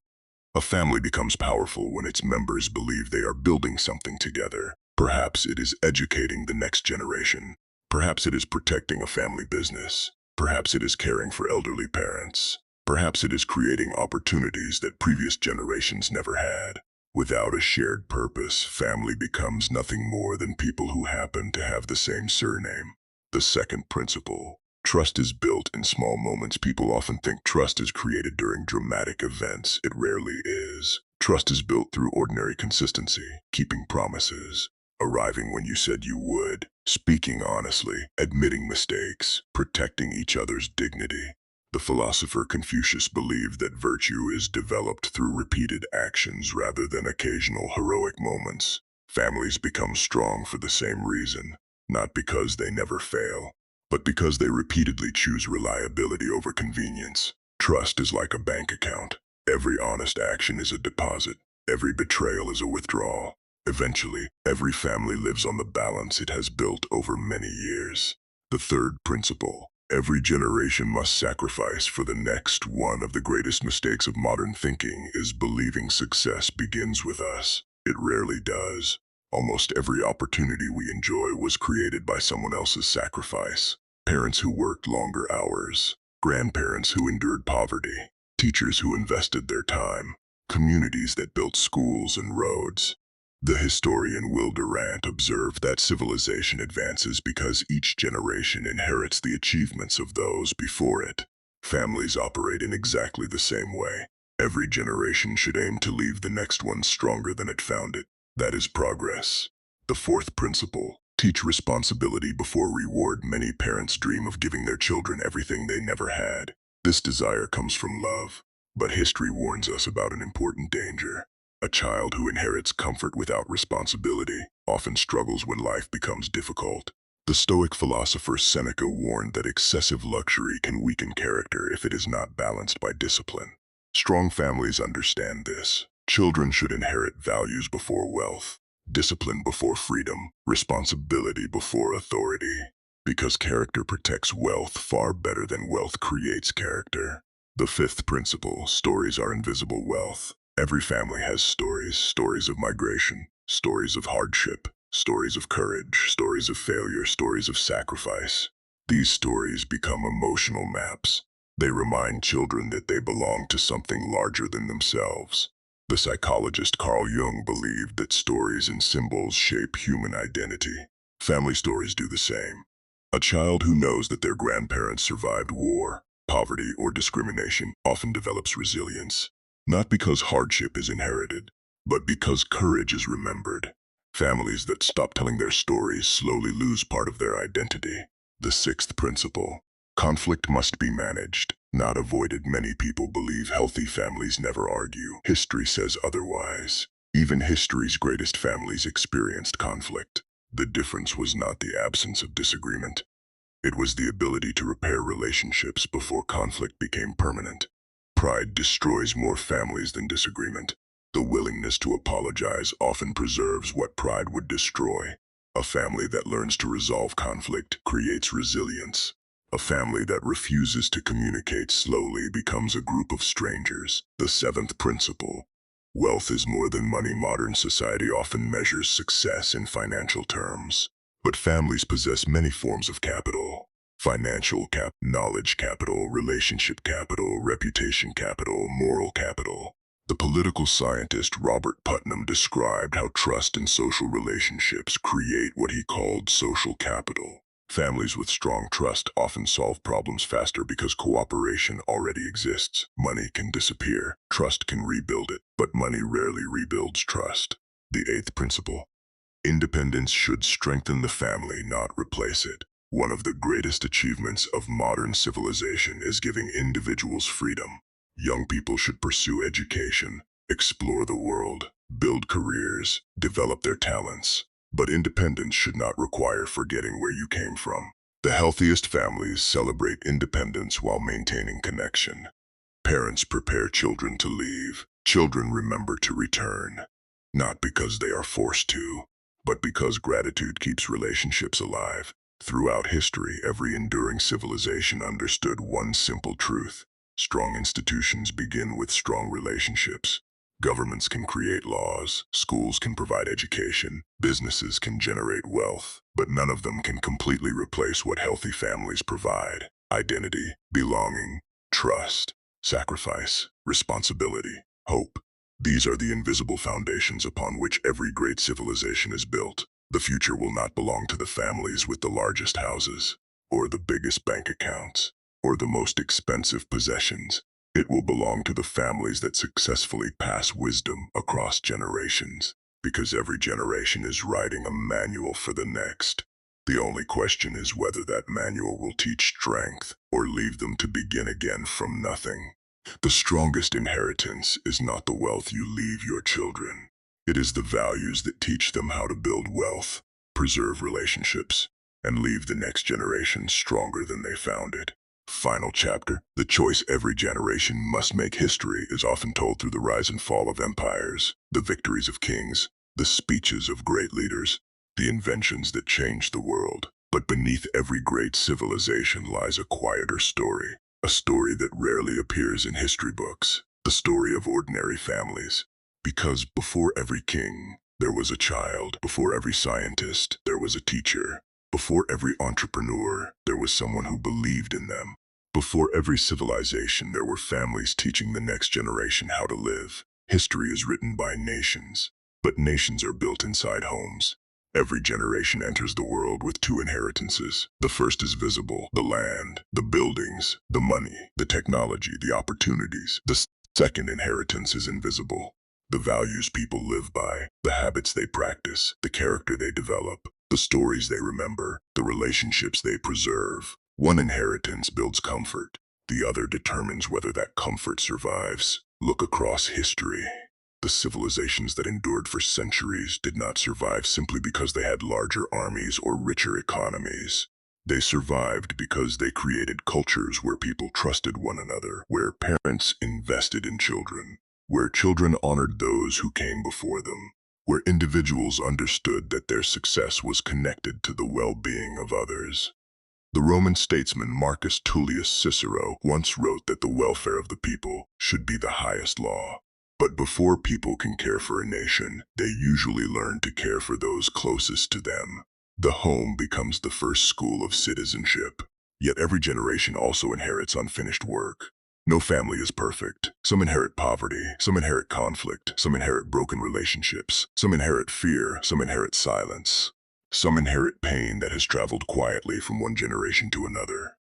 A family becomes powerful when its members believe they are building something together. Perhaps it is educating the next generation. Perhaps it is protecting a family business. Perhaps it is caring for elderly parents. Perhaps it is creating opportunities that previous generations never had. Without a shared purpose, family becomes nothing more than people who happen to have the same surname. The second principle. Trust is built in small moments. People often think trust is created during dramatic events. It rarely is. Trust is built through ordinary consistency, keeping promises, arriving when you said you would, speaking honestly, admitting mistakes, protecting each other's dignity. The philosopher Confucius believed that virtue is developed through repeated actions rather than occasional heroic moments. Families become strong for the same reason, not because they never fail, but because they repeatedly choose reliability over convenience. Trust is like a bank account. Every honest action is a deposit. Every betrayal is a withdrawal. Eventually, every family lives on the balance it has built over many years. The third principle. Every generation must sacrifice for the next. One of the greatest mistakes of modern thinking is believing success begins with us. It rarely does. Almost every opportunity we enjoy was created by someone else's sacrifice. Parents who worked longer hours, grandparents who endured poverty, teachers who invested their time, communities that built schools and roads. The historian Durant observed that civilization advances because each generation inherits the achievements of those before it. Families operate in exactly the same way. Every generation should aim to leave the next one stronger than it found it. That is progress. The fourth principle. Teach responsibility before reward. Many parents dream of giving their children everything they never had. This desire comes from love. But history warns us about an important danger. A child who inherits comfort without responsibility often struggles when life becomes difficult. The Stoic philosopher Seneca warned that excessive luxury can weaken character if it is not balanced by discipline. Strong families understand this. Children should inherit values before wealth, discipline before freedom, responsibility before authority. Because character protects wealth far better than wealth creates character. The fifth principle. Stories are invisible wealth. Every family has stories, stories of migration, stories of hardship, stories of courage, stories of failure, stories of sacrifice. These stories become emotional maps. They remind children that they belong to something larger than themselves. The psychologist Carl Jung believed that stories and symbols shape human identity. Family stories do the same. A child who knows that their grandparents survived war, poverty, or discrimination often develops resilience. Not because hardship is inherited, but because courage is remembered. Families that stop telling their stories slowly lose part of their identity. The sixth principle. Conflict must be managed, not avoided. Many people believe healthy families never argue. History says otherwise. Even history's greatest families experienced conflict. The difference was not the absence of disagreement. It was the ability to repair relationships before conflict became permanent. Pride destroys more families than disagreement. The willingness to apologize often preserves what pride would destroy. A family that learns to resolve conflict creates resilience. A family that refuses to communicate slowly becomes a group of strangers. The seventh principle. Wealth is more than money. Modern society often measures success in financial terms. But families possess many forms of capital. Financial knowledge capital, relationship capital, reputation capital, moral capital. The political scientist Robert Putnam described how trust and social relationships create what he called social capital. Families with strong trust often solve problems faster because cooperation already exists. Money can disappear, trust can rebuild it, but money rarely rebuilds trust. The eighth principle. Independence should strengthen the family, not replace it. One of the greatest achievements of modern civilization is giving individuals freedom. Young people should pursue education, explore the world, build careers, develop their talents. But independence should not require forgetting where you came from. The healthiest families celebrate independence while maintaining connection. Parents prepare children to leave. Children remember to return. Not because they are forced to, but because gratitude keeps relationships alive. Throughout history, every enduring civilization understood one simple truth. Strong institutions begin with strong relationships. Governments can create laws, schools can provide education, businesses can generate wealth, but none of them can completely replace what healthy families provide: identity, belonging, trust, sacrifice, responsibility, hope. These are the invisible foundations upon which every great civilization is built. The future will not belong to the families with the largest houses, or the biggest bank accounts, or the most expensive possessions. It will belong to the families that successfully pass wisdom across generations, because every generation is writing a manual for the next. The only question is whether that manual will teach strength or leave them to begin again from nothing. The strongest inheritance is not the wealth you leave your children. It is the values that teach them how to build wealth, preserve relationships, and leave the next generation stronger than they found it. Final chapter. The choice every generation must make. History is often told through the rise and fall of empires, the victories of kings, the speeches of great leaders, the inventions that changed the world. But beneath every great civilization lies a quieter story, a story that rarely appears in history books, the story of ordinary families. Because before every king, there was a child. Before every scientist, there was a teacher. Before every entrepreneur, there was someone who believed in them. Before every civilization, there were families teaching the next generation how to live. History is written by nations, but nations are built inside homes. Every generation enters the world with two inheritances. The first is visible: the land, the buildings, the money, the technology, the opportunities. The second inheritance is invisible: the values people live by, the habits they practice, the character they develop, the stories they remember, the relationships they preserve. One inheritance builds comfort. The other determines whether that comfort survives. Look across history. The civilizations that endured for centuries did not survive simply because they had larger armies or richer economies. They survived because they created cultures where people trusted one another, where parents invested in children, where children honored those who came before them, where individuals understood that their success was connected to the well-being of others. The Roman statesman Marcus Tullius Cicero once wrote that the welfare of the people should be the highest law. But before people can care for a nation, they usually learn to care for those closest to them. The home becomes the first school of citizenship. Yet every generation also inherits unfinished work. No family is perfect. Some inherit poverty, some inherit conflict, some inherit broken relationships, some inherit fear, some inherit silence. Some inherit pain that has traveled quietly from one generation to another.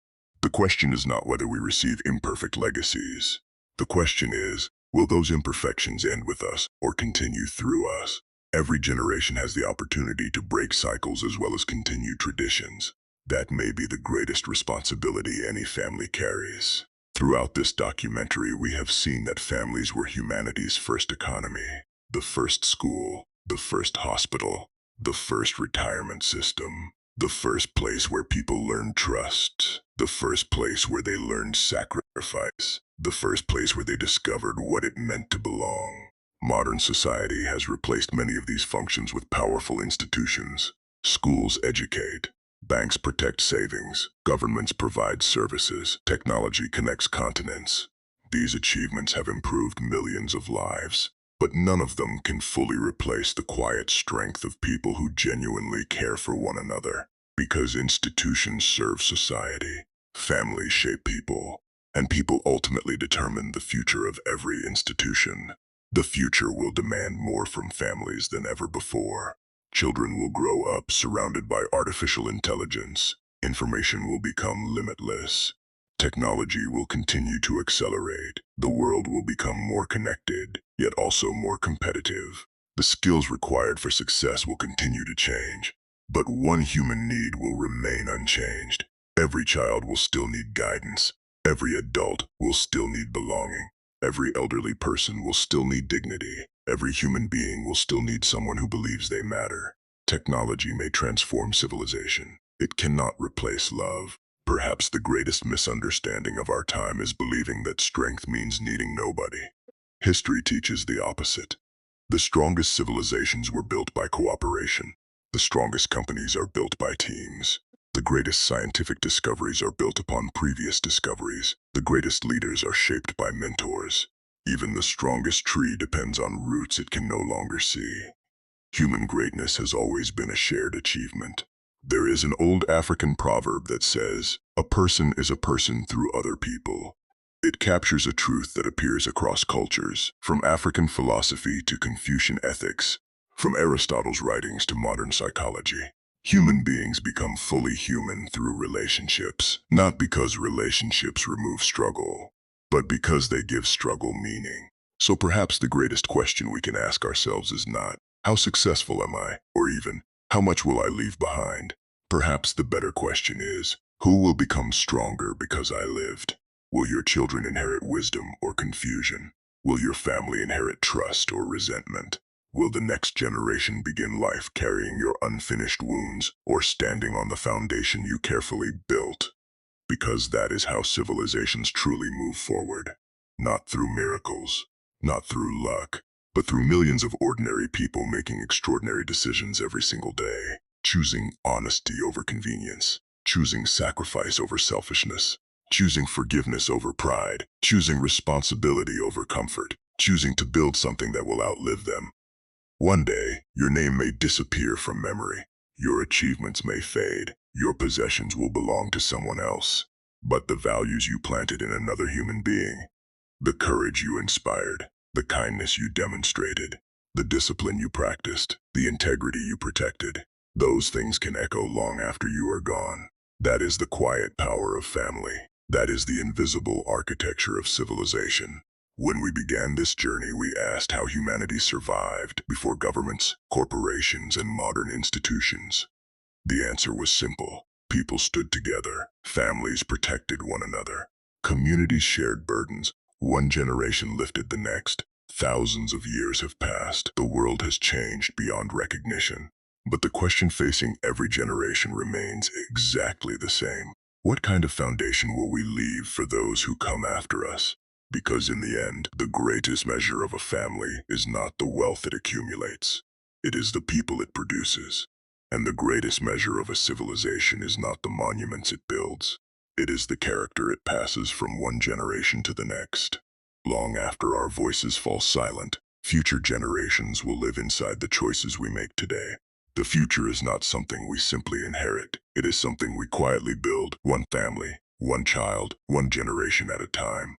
The question is not whether we receive imperfect legacies. The question is, will those imperfections end with us or continue through us? Every generation has the opportunity to break cycles as well as continue traditions. That may be the greatest responsibility any family carries. Throughout this documentary, we have seen that families were humanity's first economy, the first school, the first hospital, the first retirement system, the first place where people learned trust, the first place where they learned sacrifice, the first place where they discovered what it meant to belong. Modern society has replaced many of these functions with powerful institutions. Schools educate, banks protect savings, governments provide services, technology connects continents. These achievements have improved millions of lives. But none of them can fully replace the quiet strength of people who genuinely care for one another. Because institutions serve society, families shape people, and people ultimately determine the future of every institution. The future will demand more from families than ever before. Children will grow up surrounded by artificial intelligence. Information will become limitless. Technology will continue to accelerate. The world will become more connected, yet also more competitive. The skills required for success will continue to change, but one human need will remain unchanged. Every child will still need guidance. Every adult will still need belonging. Every elderly person will still need dignity. Every human being will still need someone who believes they matter. Technology may transform civilization. It cannot replace love. Perhaps the greatest misunderstanding of our time is believing that strength means needing nobody. History teaches the opposite. The strongest civilizations were built by cooperation. The strongest companies are built by teams. The greatest scientific discoveries are built upon previous discoveries. The greatest leaders are shaped by mentors. Even the strongest tree depends on roots it can no longer see. Human greatness has always been a shared achievement. There is an old African proverb that says, "A person is a person through other people." It captures a truth that appears across cultures, from African philosophy to Confucian ethics, from Aristotle's writings to modern psychology. Human beings become fully human through relationships, not because relationships remove struggle, but because they give struggle meaning. So perhaps the greatest question we can ask ourselves is not, "How successful am I?" or even, "How much will I leave behind?" Perhaps the better question is, who will become stronger because I lived? Will your children inherit wisdom or confusion? Will your family inherit trust or resentment? Will the next generation begin life carrying your unfinished wounds or standing on the foundation you carefully built? Because that is how civilizations truly move forward. Not through miracles, not through luck, but through millions of ordinary people making extraordinary decisions every single day, choosing honesty over convenience, choosing sacrifice over selfishness, choosing forgiveness over pride, choosing responsibility over comfort, choosing to build something that will outlive them. One day, your name may disappear from memory. Your achievements may fade. Your possessions will belong to someone else. But the values you planted in another human being, the courage you inspired, the kindness you demonstrated, the discipline you practiced, the integrity you protected, those things can echo long after you are gone. That is the quiet power of family. That is the invisible architecture of civilization. When we began this journey, we asked how humanity survived before governments, corporations, and modern institutions. The answer was simple. People stood together. Families protected one another. Communities shared burdens. One generation lifted the next. Thousands of years have passed. The world has changed beyond recognition. But the question facing every generation remains exactly the same. What kind of foundation will we leave for those who come after us? Because in the end, the greatest measure of a family is not the wealth it accumulates. It is the people it produces. And the greatest measure of a civilization is not the monuments it builds. It is the character it passes from one generation to the next. Long after our voices fall silent, future generations will live inside the choices we make today. The future is not something we simply inherit. It is something we quietly build, one family, one child, one generation at a time.